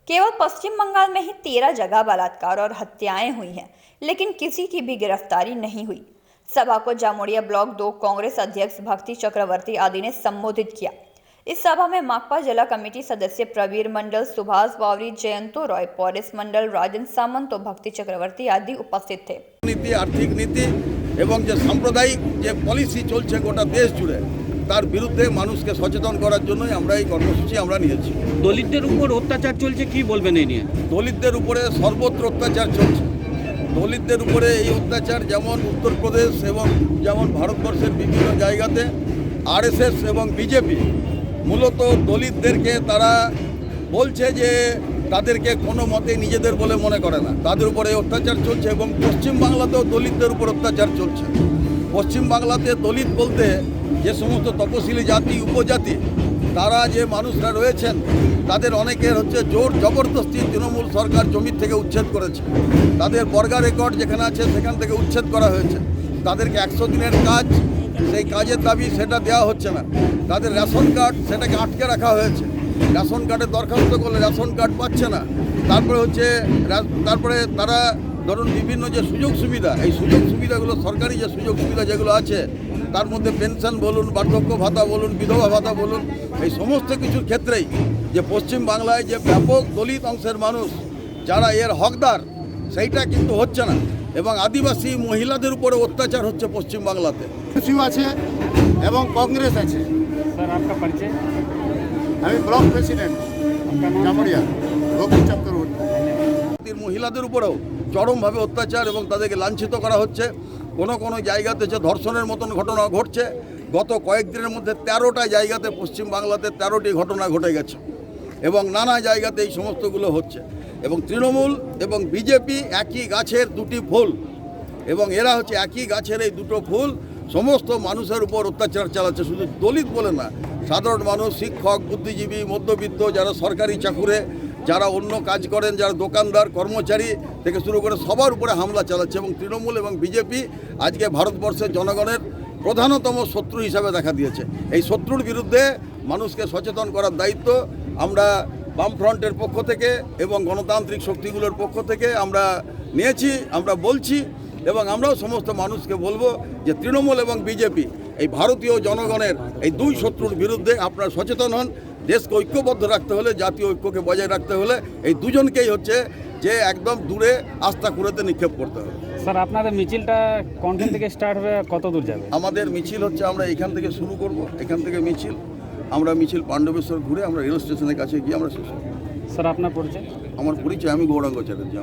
केवल पश्चिम बंगाल में ही 13 जगह बलात्कार और हत्याएं हुई हैं, लेकिन किसी की भी गिरफ्तारी नहीं हुई। सभा को जामुड़िया ब्लॉक 2 कांग्रेस अध्यक्ष भक्ति चक्रवर्ती आदि ने संबोधित किया। इस सभा में माकपा जिला कमेटी सदस्य प्रवीर मंडल, सुभाष बावरी, जयंतो रॉय, पॉरिस मंडल, राजन सामंत और भक्ति चक्रवर्ती आदि उपस्थित थे। नीति, आर्थिक नीति এবং যে সাম্প্রদায়িক যে পলিসি চলছে গোটা দেশ জুড়ে, তার বিরুদ্ধে মানুষকে সচেতন করার জন্যই আমরা এই কর্মসূচি আমরা নিয়েছি। দলিতদের উপর অত্যাচার চলছে, কি বলবেন এই নিয়ে? দলিতদের উপরে সর্বত্র অত্যাচার চলছে। দলিতদের উপরে এই অত্যাচার যেমন উত্তরপ্রদেশ এবং যেমন ভারতবর্ষের বিভিন্ন জায়গাতে আরএসএস এবং বিজেপি মূলত দলিতদেরকে তারা বলছে যে তাদেরকে কোনো মতে নিজেদের বলে মনে করে না, তাদের উপরে অত্যাচার চলছে। এবং পশ্চিমবাংলাতেও দলিতদের উপর অত্যাচার চলছে। পশ্চিমবাংলাতে দলিত বলতে যে সমস্ত তপশিলি জাতি, উপজাতি, তারা যে মানুষরা রয়েছেন, তাদের অনেকের হচ্ছে জোর জবরদস্তি তৃণমূল সরকার জমি থেকে উচ্ছেদ করেছে। তাদের বর্গা রেকর্ড যেখানে আছে সেখান থেকে উচ্ছেদ করা হয়েছে। তাদেরকে 100 দিনের কাজ, সেই কাজের দাবি সেটা দেওয়া হচ্ছে না। তাদের রেশন কার্ড সেটাকে আটকে রাখা হয়েছে। রেশন কার্ডের দরখাস্ত করলে রেশন কার্ড পাচ্ছে না। তারপরে তারা ধরুন বিভিন্ন যে সুযোগ সুবিধা, এই সুযোগ সুবিধাগুলো সরকারি যে সুযোগ সুবিধা যেগুলো আছে, তার মধ্যে পেনশন বলুন, বার্ধক্য ভাতা বলুন, বিধবা ভাতা বলুন, এই সমস্ত কিছুর ক্ষেত্রেই যে পশ্চিম বাংলায় যে ব্যাপক দলিত অংশের মানুষ যারা এর হকদার, সেইটা কিন্তু হচ্ছে না। এবং আদিবাসী মহিলাদের উপরে অত্যাচার হচ্ছে পশ্চিম বাংলাতে। আছে এবং কংগ্রেস আছে। স্যার আপনার পরিচয়? আমি ব্লক প্রেসিডেন্ট জামুড়িয়া ভক্তি চক্রবর্তী। মহিলাদের উপরেও চরমভাবে অত্যাচার এবং তাদেরকে লাঞ্ছিত করা হচ্ছে। কোনো জায়গাতে যে ধর্ষণের মতন ঘটনা ঘটছে। গত কয়েকদিনের মধ্যে 13টা জায়গাতে পশ্চিম বাংলাতে 13টি ঘটনা ঘটে গেছে এবং নানা জায়গাতে এই সমস্তগুলো হচ্ছে। এবং তৃণমূল এবং বিজেপি একই গাছের দুটি ফুল, এবং এরা হচ্ছে একই গাছের এই দুটো ফুল সমস্ত মানুষের উপর অত্যাচার চালাচ্ছে। শুধু দলিত বলে না, সাধারণ মানুষ, শিক্ষক, বুদ্ধিজীবী, মধ্যবিত্ত, যারা সরকারি চাকুরে, যারা অন্য কাজ করেন, যারা দোকানদার, কর্মচারী থেকে শুরু করে সবার উপরে হামলা চালাচ্ছে। এবং তৃণমূল এবং বিজেপি আজকে ভারতবর্ষের জনগণের প্রধানতম শত্রু হিসাবে দেখা দিয়েছে। এই শত্রুর বিরুদ্ধে মানুষকে সচেতন করার দায়িত্ব আমরা বামফ্রন্টের পক্ষ থেকে এবং গণতান্ত্রিক শক্তিগুলোর পক্ষ থেকে আমরা নিয়েছি, আমরা বলছি। এবং আমরাও সমস্ত মানুষকে বলবো যে তৃণমূল এবং বিজেপি এই ভারতীয় জনগণের এই দুই শত্রুর বিরুদ্ধে আপনারা সচেতন হন। দেশকে ঐক্যবদ্ধ রাখতে হলে, জাতীয় ঐক্যকে বজায় রাখতে হলে এই দুজনকেই হচ্ছে যে একদম দূরে আস্থা কুড়েতে নিক্ষেপ করতে হবে। স্যার আপনাদের মিছিলটা কোনখান থেকে স্টার্ট হবে, কত দূর যাবে? আমাদের মিছিল হচ্ছে আমরা এখান থেকে শুরু করব। এখান থেকে মিছিল পাণ্ডবেশ্বর ঘুরে আমরা রেল স্টেশনের কাছে গিয়ে আমরা শেষ করব। স্যার আপনার পরিচয়? আমার পরিচয় আমি গৌরাঙ্গ চ্যাটার্জি।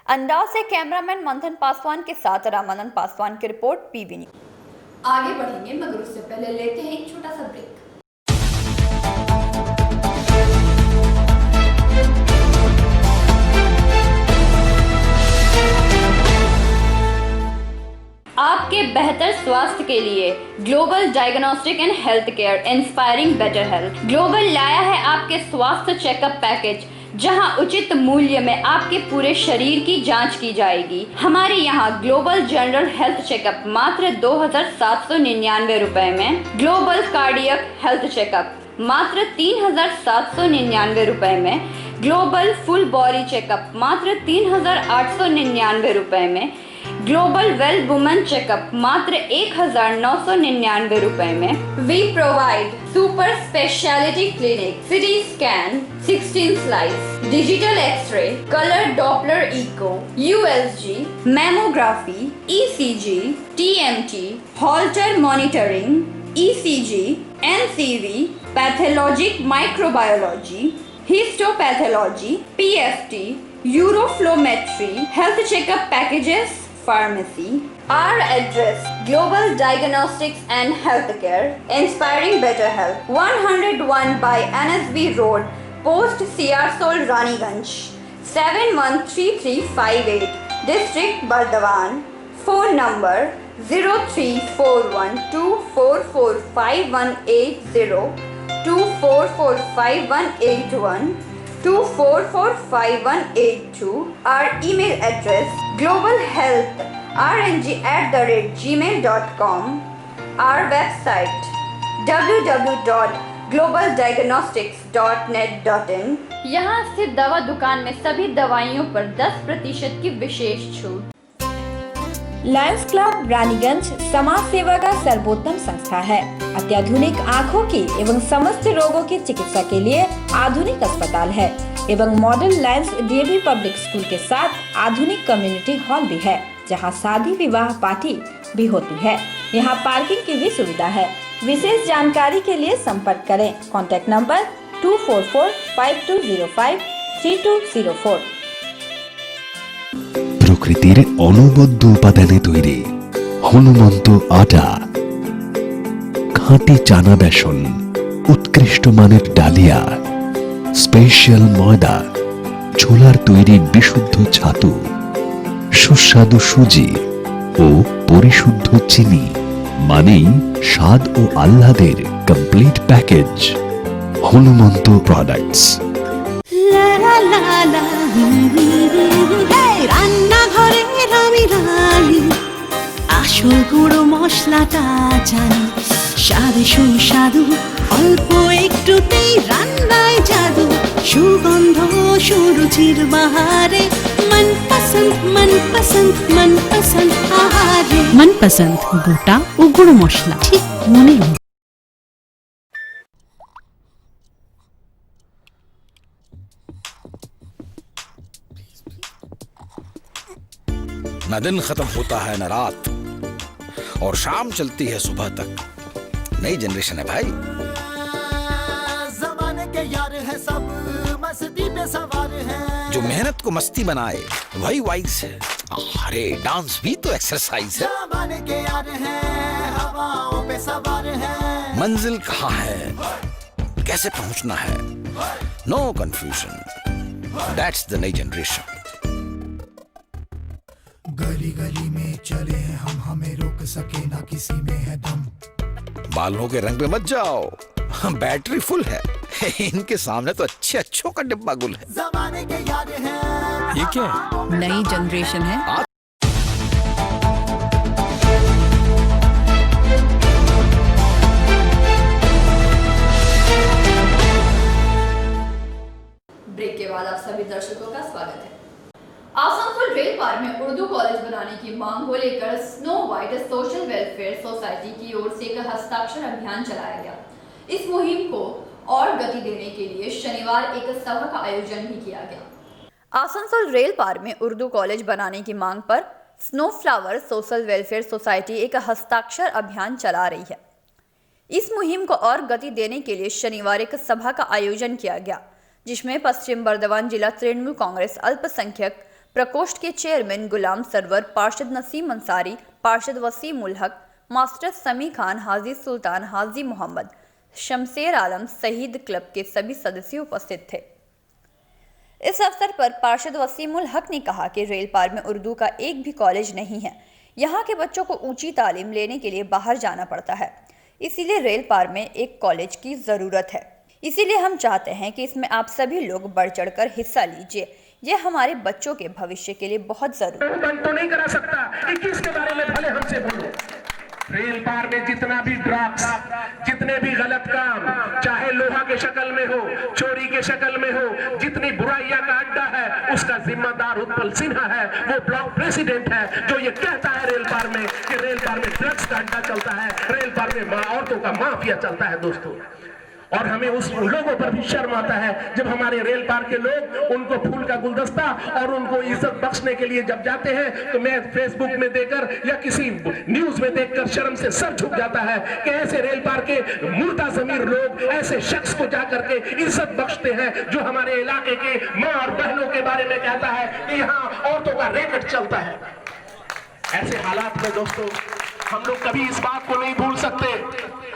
अंदाज से कैमरामैन मंथन पासवान के साथ रामानंद पासवान की रिपोर्ट, पीवी न्यूज। आगे बढ़ेंगे मगर उससे पहले लेते हैं एक छोटा सा ब्रेक। आपके बेहतर स्वास्थ्य के लिए global diagnostic and health care inspiring better health global लाया है आपके स्वास्थ्य चेकअप पैकेज, जहां उचित मूल्य में आपके पूरे शरीर की जांच की जाएगी। हमारे यहां ग्लोबल जनरल हेल्थ चेकअप मात्र 2799 रुपए में, ग्लोबल कार्डियक हेल्थ चेकअप मात्र 3799 रुपए में, ग्लोबल फुल बॉडी चेकअप मात्र 3899 रुपए में, ग्लोबल वेल वुमेन चेकअप मात्र 1999 रुपए में। We provide super speciality clinic, CT scan, 16 slice, digital x ray, colour Doppler echo, USG, mammography, ECG, TMT, Holter monitoring, ECG, NCV, pathologic microbiology, histopathology, PFT, uroflowmetry, health checkup packages, pharmacy. Our address: Global Diagnostics and Healthcare, inspiring better health. 101 by NSB Road, Post Siarsol, Raniganj, 713358, District Bardhaman. Phone number 0341244580, 24458181, 24458182. Our email address: globalhealthrng@gmail.com. Our website: www.globaldiagnostics.net.in. यहाँ स्थित दवा दुकान में सभी दवाइयों पर 10% की विशेष छूट। लायंस क्लब रानीगंज समाज सेवा का सर्वोत्तम संस्था है। अत्याधुनिक आँखों की एवं समस्त रोगों की चिकित्सा के लिए आधुनिक अस्पताल है एवं model Lions DAV public school के साथ आधुनिक कम्युनिटी हॉल भी है, जहां शादी विवाह पार्टी भी होती है। यहां पार्किंग की भी सुविधा है। विशेष जानकारी के लिए संपर्क करें। Contact number 244-5205-3204। প্রকৃতির অনবদ্য উপাদানে তৈরি হনুমন্ত আটা, খাঁটি চানা বেসন, উৎকৃষ্ট মানের ডালিয়া, স্পেশাল ময়দা, ছোলার তৈরি বিশুদ্ধ ছাতু, সুস্বাদু সুজি ও পরিশুদ্ধ চিনি, মানেই স্বাদ ও আহ্লাদের কমপ্লিট প্যাকেজ। হনুমন্ত প্রোডাক্টস। রান্নাঘরে আমি রানী, আসল গুঁড়ো মশলাটা জানি, স্বাদে সুস্বাদু, অল্প একটুতেই রান্নায় জাদু, সুগন্ধ সুরুচির বাহারে, মনপসন্দ মনপসন্দ মনপসন্দ আহারে। মনপসন্দ গোটা ও গুঁড়ো মশলা ঠিক মনের মতো। न दिन खत्म होता है न रात, और शाम चलती है सुबह तक। नई जनरेशन है भाई। जमाने के यार है सब, मस्ती पे सवार है। जो मेहनत को मस्ती बनाए वही वाइज है। अरे डांस भी तो एक्सरसाइज है। जमाने के यार है, हवाओं पे सवार है। मंजिल कहाँ है, कैसे पहुंचना है, नो कंफ्यूजन। दैट्स द नई जनरेशन। गली गली में चले हैं हम, हमें रोक सके ना किसी में है दम। बालों के रंग पे मत जाओ, बैटरी फुल है। इनके सामने तो अच्छों का डिब्बा गुल है। जमाने के यार हैं। ये क्या है? नई जनरेशन है। ब्रेक के बाद आप सभी दर्शकों का स्वागत है। आसनसोल रेल पार में उर्दू कॉलेज बनाने की मांग को लेकर snow white social welfare society की ओर से एक हस्ताक्षर अभियान चलाया गया। इस मुहिम को और गति देने के लिए शनिवार एक सभा का आयोजन भी किया गया। आसनसोल रेल पार में उर्दू कॉलेज बनाने की मांग पर snow flower social welfare society एक हस्ताक्षर अभियान चला रही है। इस मुहिम को और गति देने के लिए शनिवार एक सभा का आयोजन किया गया, जिसमें पश्चिम बर्दवान जिला तृणमूल कांग्रेस अल्पसंख्यक प्रकोष्ठ के चेयरमैन गुलाम सरवर, पार्षद नसीम अंसारी, पार्षद वसीम उल हक, मास्टर समी खान, हाजी सुल्तान, हाजी मोहम्मद, शमशेर आलम, शहीद क्लब के सभी सदस्य उपस्थित थे। इस अवसर पर पार्षद वसीम उल हक ने कहा कि रेल पार में उर्दू का एक भी कॉलेज नहीं है। यहाँ के बच्चों को ऊंची तालीम लेने के लिए बाहर जाना पड़ता है, इसीलिए रेल पार में एक कॉलेज की जरूरत है। इसीलिए हम चाहते हैं कि इसमें आप सभी लोग बढ़ चढ़कर हिस्सा लीजिए। ये हमारे बच्चों के भविष्य के लिए बहुत जरूरी है। तो नहीं करा सकता 21 के बारे में भले हमसे बोलो, रेल पार में जितना भी ड्रग्स, जितने भी गलत काम, चाहे लोहा के शक्ल में हो, चोरी के शक्ल में हो, जितनी बुराइयां का अड्डा है, उसका जिम्मेदार उत्पल सिन्हा है। वो ब्लॉक प्रेसिडेंट है जो ये कहता है रेल पार में कि रेल पार में ड्रग्स का अड्डा चलता है, रेल पार में औरतों का माफिया चलता है दोस्तों। और हमें उस लोगों पर भी शर्म आता है जब हमारे रेल पार के लोग उनको फूल का गुलदस्ता और उनको इज्जत बख्शने के लिए जब जाते हैं, तो मैं फेसबुक में देखकर या किसी न्यूज में देखकर शर्म से सर झुक जाता है कि ऐसे रेल पार के मुर्दा ज़मीर लोग ऐसे शख्स को जाकर के इज्जत बख्शते हैं जो हमारे इलाके के माँ और बहनों के बारे में कहता है कि यहाँ औरतों का रैकेट चलता है। ऐसे हालात में दोस्तों हम लोग कभी इस बात को नहीं भूल सकते।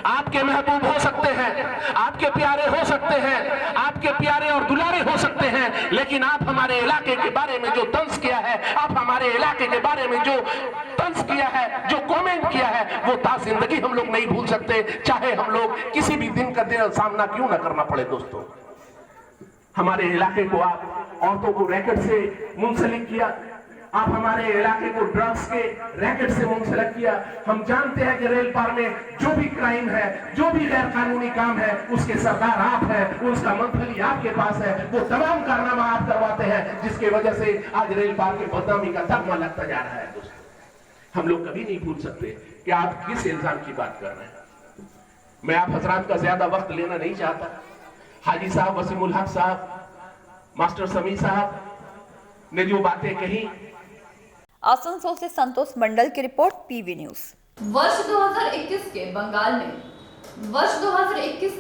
आपके महबूब हो सकते हैं, आपके प्यारे हो सकते हैं, आपके प्यारे और दुलारे हो सकते हैं, लेकिन आप हमारे इलाके के बारे में जो तंज किया है, आप हमारे इलाके के बारे में जो तंज किया है, जो कमेंट किया है, वो ता जिंदगी हम लोग नहीं भूल सकते, चाहे हम लोग किसी भी दिन का सामना क्यों ना करना पड़े। दोस्तों हमारे इलाके को आप औरतों को रैकेट से मुंसलिक किया, आप हमारे इलाके को ड्रग्स के रैकेट से मुंसलिक किया। हम जानते हैं कि रेल पार में जो भी क्राइम है, जो भी गैर कानूनी काम है, उसके सरदार आप हैं, उसका मंथली आपके पास है, वो तमाम कारनामा आप करवाते हैं, जिसकी वजह से आज रेल पार की बदनामी का धब्बा लगता जा रहा है। दोस्तों हम लोग कभी नहीं भूल सकते कि आप किस इल्जाम की बात कर रहे हैं। मैं आप हजरात का ज्यादा वक्त लेना नहीं चाहता। हाजी साहब, वसीमुल हक साहब, मास्टर समी साहब ने जो बातें कही। आसनसोल से संतोष मंडल की रिपोर्ट, पीवी न्यूज। वर्ष 2021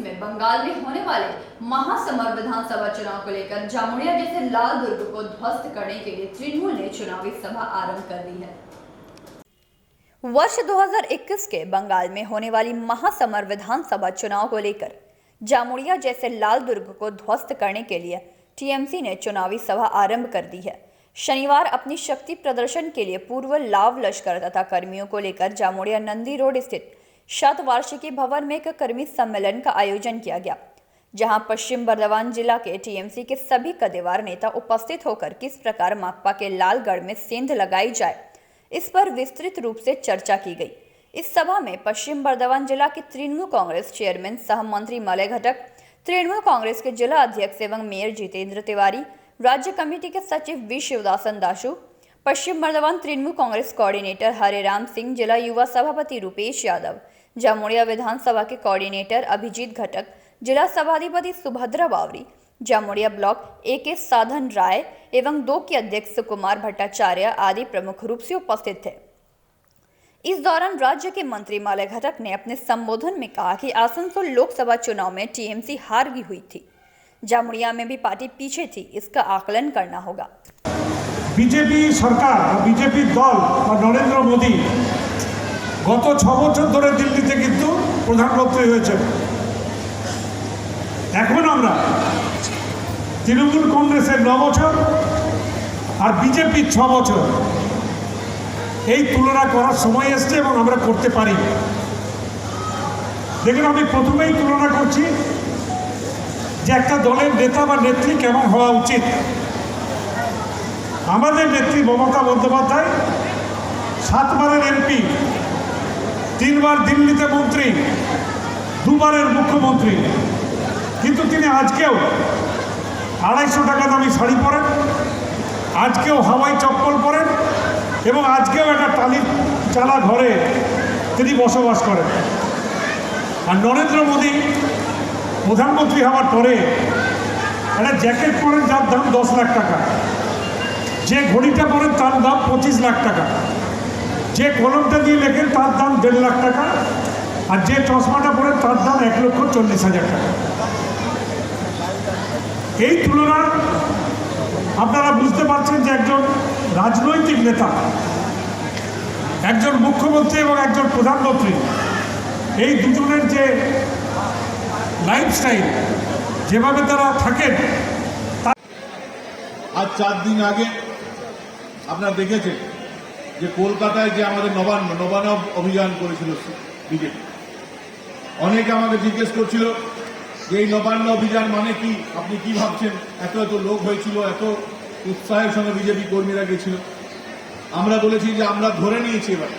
में बंगाल में होने वाले महासमर विधानसभा चुनाव को लेकर जामुड़िया जैसे लाल दुर्ग को ध्वस्त करने के लिए तृणमूल ने चुनावी सभा आरंभ कर दी है। वर्ष 2021 के बंगाल में होने वाली महासमर विधानसभा चुनाव को लेकर जामुड़िया जैसे लाल दुर्ग को ध्वस्त करने के लिए टीएमसी ने चुनावी सभा आरंभ कर दी है। शनिवार अपनी शक्ति प्रदर्शन के लिए पूर्व लाव लश्कर तथा कर्मियों को लेकर जामुड़िया नंदी रोड स्थित शतवार्षिकी भवन में एक कर्मी सम्मेलन का आयोजन किया गया, जहां पश्चिम बर्धमान जिला के टीएमसी के सभी कदेवार नेता उपस्थित होकर किस प्रकार माकपा के लालगढ़ में सेंध लगाई जाए, इस पर विस्तृत रूप से चर्चा की गई। इस सभा में पश्चिम बर्धमान जिला के तृणमूल कांग्रेस चेयरमैन सह मंत्री मलय घटक, तृणमूल कांग्रेस के जिला अध्यक्ष एवं मेयर जितेंद्र तिवारी, राज्य कमेटी के सचिव वी शिवदासन दासु, पश्चिम बर्धमान तृणमूल कांग्रेस कोऑर्डिनेटर हरेराम सिंह, जिला युवा सभापति रूपेश यादव, जामुड़िया विधानसभा के कोऑर्डिनेटर अभिजीत घटक, जिला सभाधिपति सुभद्रा बावरी, जामुड़िया ब्लॉक AK साधन राय एवं 2 के अध्यक्ष कुमार भट्टाचार्य आदि प्रमुख रूप से उपस्थित थे। इस दौरान राज्य के मंत्री मलय घटक ने अपने संबोधन में कहा कि आसनसोल लोकसभा चुनाव में टीएमसी हार गई हुई थी, जामुड़िया में भी पार्टी पीछे थी, इसका आकलन करना होगा। बीजेपी सरकार, बीजेपी दल और नरेंद्र मोदी गत 6 বছর ধরে দিল্লিতে কিন্তু প্রধানমন্ত্রী হয়েছে। এখন আমরা তৃণমূল কংগ্রেসের 9 বছর আর বিজেপির 6 বছর এই তুলনা করার সময় এসছে এবং আমরা করতে পারি। দেখুন, আমি প্রথমেই তুলনা করছি যে একটা দলের নেতা বা নেত্রী কেমন হওয়া উচিত। আমাদের নেত্রী মমতা বন্দ্যোপাধ্যায় 7 বারের এমপি, 3 বার দিল্লিতে মন্ত্রী, 2 বারের মুখ্যমন্ত্রী, কিন্তু তিনি আজকেও 250 টাকা দামি শাড়ি পরেন, আজকেও হাওয়াই চপ্পল পরেন এবং আজকেও একটা টালির চালা ঘরে তিনি বসবাস করেন। আর নরেন্দ্র মোদী প্রধানমন্ত্রী হওয়ার পরে একটা জ্যাকেট পরেন যার দাম 10 লাখ টাকা, যে ঘড়িটা পরেন তার দাম 25 লাখ টাকা, যে কলমটা দিয়ে লেখেন তার দাম 1.5 লাখ টাকা, আর যে চশমাটা পরেন তার দাম 1,40,000 টাকা। এই তুলনা আপনারা বুঝতে পারছেন যে একজন রাজনৈতিক নেতা, একজন মুখ্যমন্ত্রী এবং একজন প্রধানমন্ত্রী, এই দুজনের যে লাইফস্টাইল, যেভাবে তারা থাকেন। আজ 4 দিন আগে আপনারা দেখেছেন যে কলকাতায় যে আমাদের নবান্ন অভিযান করেছিল বিজেপি। অনেকে আমাকে জিজ্ঞেস করছিল যে এই নবান্ন অভিযান মানে কি, আপনি কি ভাবছেন, এত এত লোক হয়েছিল, এত উৎসাহের সঙ্গে বিজেপি কর্মীরা গেছিল। আমরা বলেছি যে আমরা ধরে নিয়েছি এবার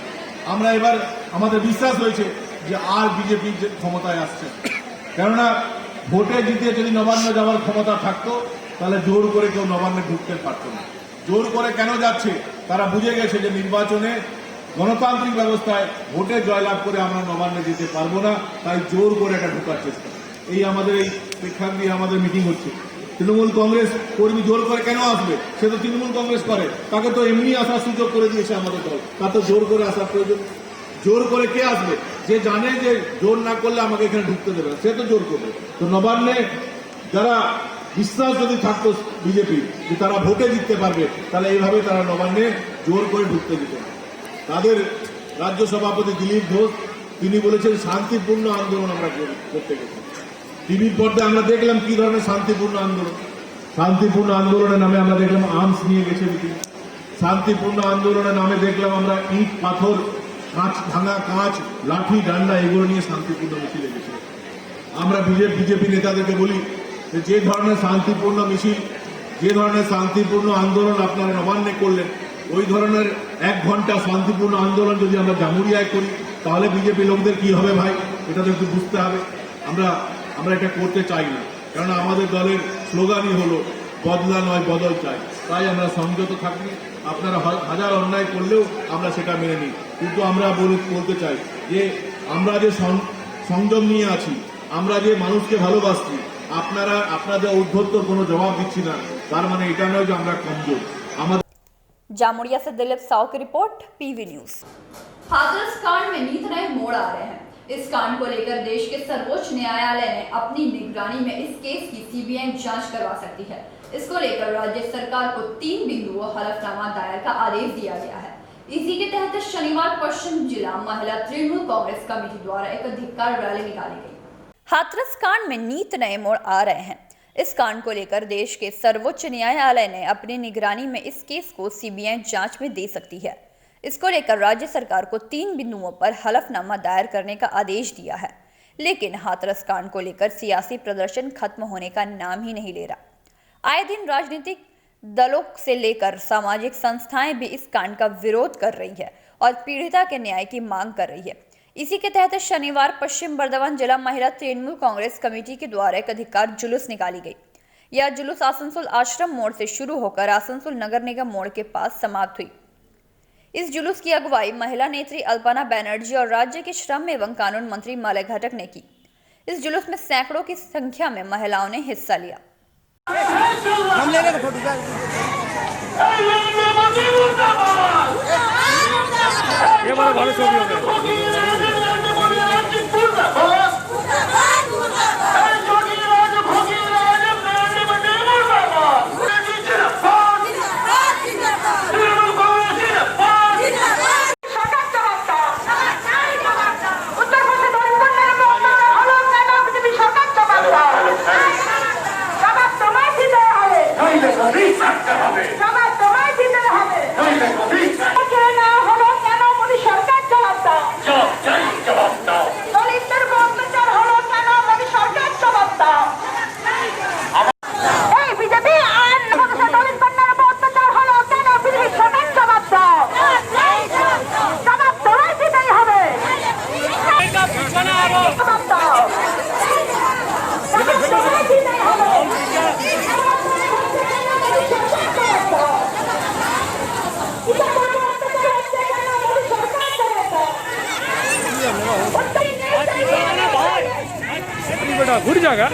আমরা এবার আমাদের বিশ্বাস হয়েছে যে আর বিজেপি ক্ষমতায় আসছে, কেননা ভোটে জিতে যদি নবান্ন যাওয়ার ক্ষমতা থাকতো তাহলে জোর করে কেউ নবান্নে ঢুকতে পারতো না। জোর করে কেন যাচ্ছে? তারা বুঝে গেছে যে নির্বাচনে গণতান্ত্রিক ব্যবস্থায় ভোটে জয়লাভ করে আমরা নবান্নে যেতে পারবো না, তাই জোর করে এটা ঢোকার চেষ্টা। এই আমাদের এই প্রেক্ষাগৃহে আমাদের মিটিং হচ্ছে। তৃণমূল কংগ্রেস কর্মী জোর করে কেন আসবে? সে তো তৃণমূল কংগ্রেস করে, তাকে তো এমনি আসার সুযোগ করে দিয়েছে আমাদের দল, তার তো জোর করে আসার প্রয়োজন। জোর করে কে আসবে? যে জানে যে জোর না করলে আমাকে এখানে ঢুকতে দেবে না, সে তো জোর করবে। তো নবান্নে যারা বিশ্বাস যদি থাকতো বিজেপি যে তারা ভোটে জিততে পারবে, তাহলে এইভাবে তারা নবান্নে জোর করে ঢুকতে দিত না। তাদের রাজ্য সভাপতি দিলীপ ঘোষ তিনি বলেছেন শান্তিপূর্ণ আন্দোলন আমরা করতে গেছি। টিভির পর্দায় আমরা দেখলাম কি ধরনের শান্তিপূর্ণ আন্দোলন। শান্তিপূর্ণ আন্দোলনের নামে আমরা দেখলাম আর্মস নিয়ে গেছে মিটিং। শান্তিপূর্ণ আন্দোলনের নামে দেখলাম আমরা ইট পাথর, কাঁচ ভাঙা কাঁচ, লাঠি ডান্ডা এগুলো নিয়ে শান্তিপূর্ণ মিছিলে গেছি। আমরা বিজেপি নেতাদেরকে বলি যে ধরনের শান্তিপূর্ণ মিছিল, যে ধরনের শান্তিপূর্ণ আন্দোলন আপনারা নবান্নে করলেন, ওই ধরনের 1 ঘন্টা শান্তিপূর্ণ আন্দোলন যদি আমরা জামুরিয়ায় করি তাহলে বিজেপি লোকদের কি হবে ভাই? এটা তো একটু বুঝতে হবে। আমরা এটা করতে চাই না, কারণ আমাদের দলের স্লোগানই হলো বদলা নয় বদল চাই। তাই আমরা সংযত থাকি। আপনারা হাজার অন্যায় করলেও আমরা সেটা মেনে নিই, কিন্তু আমরা বলতে চাই যে আমরা যে সংযম নিয়ে আছি, আমরা যে মানুষকে ভালোবাসছি, আপনাদের ঔদ্ধত্যর কোনো জবাব দিচ্ছি না, তার মানে এটা নয় যে আমরা কমজোর। जामुड़िया से दिलीप साव की रिपोर्ट, पीवी न्यूज। हाथरस कांड में नीत नए मोड़ आ रहे हैं। इस कांड को लेकर देश के सर्वोच्च न्यायालय ने अपनी निगरानी में इस केस की सीबीआई जांच करवा सकती है। इसको लेकर राज्य सरकार को 3 बिंदुओं हलफनामा दायर का आदेश दिया गया है। इसी के तहत शनिवार पश्चिम जिला महिला तृणमूल कांग्रेस कमेटी द्वारा एक धिक्कार रैली निकाली गई। हाथरस कांड में नीत नए मोड़ आ रहे हैं। इस कांड को लेकर देश के सर्वोच्च न्यायालय ने अपनी निगरानी में इस केस को सीबीआई जांच में दे सकती है। इसको लेकर राज्य सरकार को 3 बिंदुओं पर हलफनामा दायर करने का आदेश दिया है। लेकिन हाथरस कांड को लेकर सियासी प्रदर्शन खत्म होने का नाम ही नहीं ले रहा। आए दिन राजनीतिक दलों से लेकर सामाजिक संस्थाएं भी इस कांड का विरोध कर रही है और पीड़िता के न्याय की मांग कर रही है। इसी के तहत शनिवार पश्चिम बर्धमान जिला महिला तृणमूल कांग्रेस कमेटी के द्वारा एक अधिकार जुलूस निकाली गई। यह जुलूस आसनसोल आश्रम मोड़ से शुरू होकर आसनसोल नगर निगम मोड़ के पास समाप्त हुई। इस जुलूस की अगुवाई महिला नेत्री अल्पना बैनर्जी और राज्य के श्रम एवं कानून मंत्री मालय घटक ने की। इस जुलूस में सैकड़ों की संख्या में महिलाओं ने हिस्सा लिया। ये बड़ा भारी छवि हो गया। बेटा घुर जाएगा।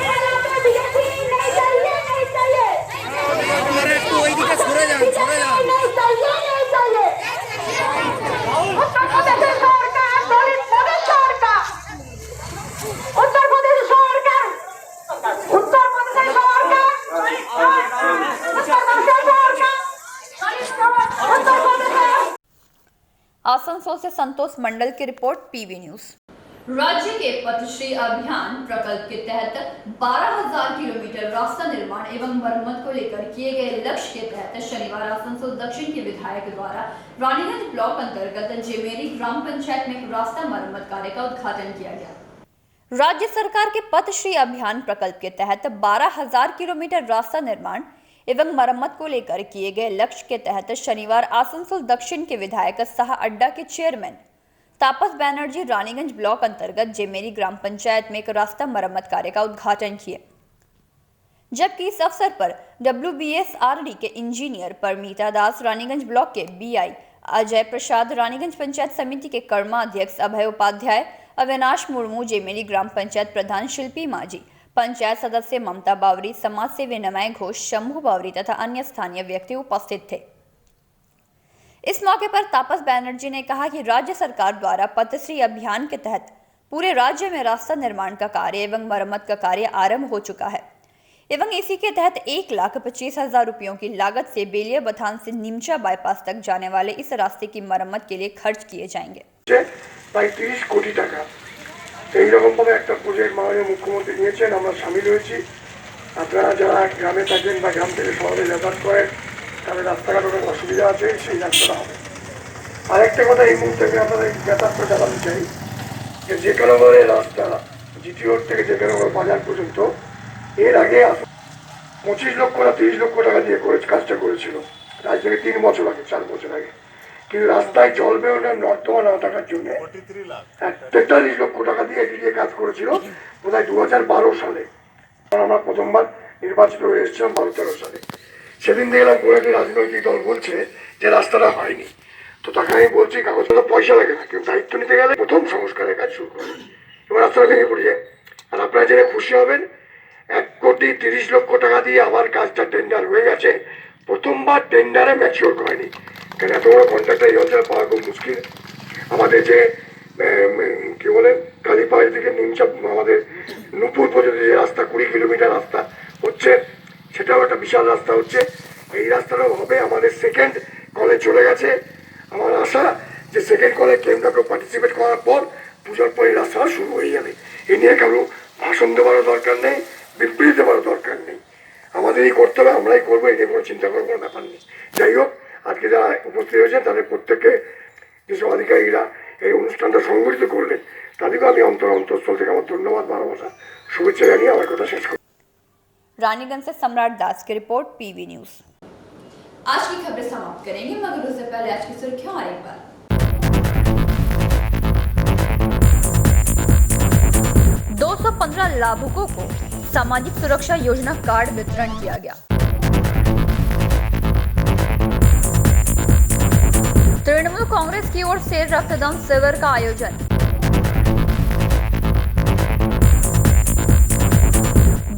आसनसोल से संतोष मंडल की रिपोर्ट, पीवी न्यूज। राज्य के पथश्री अभियान प्रकल्प के तहत 12,000 किलोमीटर रास्ता निर्माण एवं मरम्मत को लेकर किए गए लक्ष्य के तहत शनिवार आसनसोल दक्षिण के विधायक द्वारा रानीगंज ब्लॉक अंतर्गत जेमेरी ग्राम पंचायत में रास्ता मरम्मत कार्य का उद्घाटन किया गया। राज्य सरकार के पथश्री अभियान प्रकल्प के तहत 12,000 किलोमीटर रास्ता निर्माण एवं मरम्मत को लेकर किए गए लक्ष्य के तहत शनिवार आसनसोल दक्षिण के विधायक साहा अड्डा के चेयरमैन तापस बैनर्जी रानीगंज ब्लॉक अंतर्गत जेमेरी ग्राम पंचायत में एक रास्ता मरम्मत कार्य का उद्घाटन किए, जबकि इस अवसर पर WBSRD के इंजीनियर परमीता दास, रानीगंज ब्लॉक के BI अजय प्रसाद, रानीगंज पंचायत समिति के कर्माध्यक्ष अभय उपाध्याय, अविनाश मुर्मू, जेमेरी ग्राम पंचायत प्रधान शिल्पी माझी, पंचायत सदस्य ममता बावरी, समाज सेवी नमय घोष, शंभू बावरी तथा अन्य स्थानीय व्यक्ति उपस्थित थे। इस मौके पर तापस बैनर्जी ने कहा कि राज्य सरकार द्वारा पथश्री अभियान के तहत पूरे राज्य में रास्ता निर्माण का कार्य एवं मरम्मत का कार्य आरंभ हो चुका है एवं इसी के तहत 1,25,000 रुपयों की लागत से बेलिया बथान से निमचा बाईपास तक जाने वाले इस रास्ते की मरम्मत के लिए खर्च किए जाएंगे। 30 কোটি টাকা এইরকম ভাবে একটা প্রজেক্ট মাননীয় মুখ্যমন্ত্রী নিয়েছেন, আমরা সামিল হয়েছি। আপনারা যারা গ্রামে থাকেন বা গ্রাম থেকে শহরে যাতায়াত করেন তাদের রাস্তাঘাট অনেক অসুবিধা আছে, সেই রাস্তাটা হবে। আরেকটা কথা এই মুহূর্তে আমি আপনাদের যাতায়াত করে জানাতে চাই যে জেকানগরের রাস্তা GT রোড থেকে জেকানগর বাজার পর্যন্ত এর আগে 25 লক্ষ না 30 লক্ষ টাকা দিয়ে কাজটা করেছিল, আজ থেকে 3 বছর আগে 4 বছর আগে। কিন্তু রাস্তায় জল বেরোনোর নর্দমা না থাকার জন্য 43 লক্ষ টাকা দিয়ে এটি দিয়ে কাজ করেছিল বোধহয় 2012 সালে। আমরা প্রথমবার নির্বাচিত হয়ে এসেছিলাম 12-13 সালে। সেদিন দেখলাম কোনো একটি রাজনৈতিক দল বলছে যে রাস্তাটা হয়নি। তো তাকে আমি বলছি কাগজে তো পয়সা লাগে না, কেউ দায়িত্ব নিতে গেলে প্রথম সংস্কারের কাজ শুরু করে এবং রাস্তাটা ভেঙে পড়ে যায়। আর আপনারা জেনে খুশি হবেন 1,30,00,000 টাকা দিয়ে আমার কাজটা টেন্ডার হয়ে গেছে, প্রথমবার টেন্ডারে ম্যাচিওর হয়নি। কারণ এত বড় কন্ট্রাক্টর এই অঞ্চলে পাওয়া খুব মুশকিল। আমাদের যে কি বলে কালীপাড়ি থেকে নিমচা আমাদের নুপুর পর্যন্ত যে রাস্তা 20 কিলোমিটার রাস্তা হচ্ছে, সেটাও একটা বিশাল রাস্তা হচ্ছে। এই রাস্তাটাও হবে। আমাদের সেকেন্ড কলে চলে গেছে। আমার আশা যে সেকেন্ড কলে কেউ না কেউ পার্টিসিপেট করার পর পুজোর পরে রাস্তা শুরু হয়ে যাবে। এ নিয়ে কারো ভাষণ দেওয়ারও দরকার নেই, বিবৃতি দেওয়ারও দরকার নেই। আমাদেরই করতে হবে, আমরাই করবো, এই নিয়ে কোনো চিন্তা করার কোনো ব্যাপার নেই। যাই হোক, আজকে যারা উপস্থিত হয়েছেন তাদের প্রত্যেককে যেসব আধিকারিকরা এই অনুষ্ঠানটা সংগঠিত করলেন তাদেরকেও আমি অন্তঃস্থল থেকে আমার ধন্যবাদ, ভালোবাসা, শুভেচ্ছা জানিয়ে আমার কথা শেষ করি। रानीगंज से सम्राट दास की रिपोर्ट PV न्यूज। आज की खबरें समाप्त करेंगे, मगर उससे पहले आज की सुर्खियां और एक बार। 215 लाभुकों को सामाजिक सुरक्षा योजना कार्ड वितरण किया गया। तृणमूल कांग्रेस की ओर से रक्तदान शिविर का आयोजन।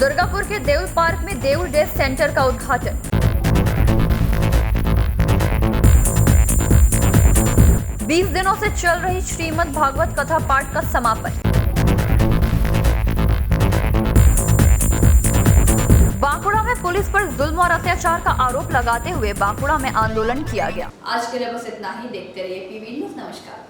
दुर्गापुर के देउल पार्क में देउल डे सेंटर का उद्घाटन। बीस दिनों से चल रही श्रीमद् भागवत कथा पाठ का समापन। बांकुड़ा में पुलिस पर जुल्म और अत्याचार का आरोप लगाते हुए बांकुड़ा में आंदोलन किया गया। आज के लिए बस इतना ही। देखते रहिए PV न्यूज। नमस्कार।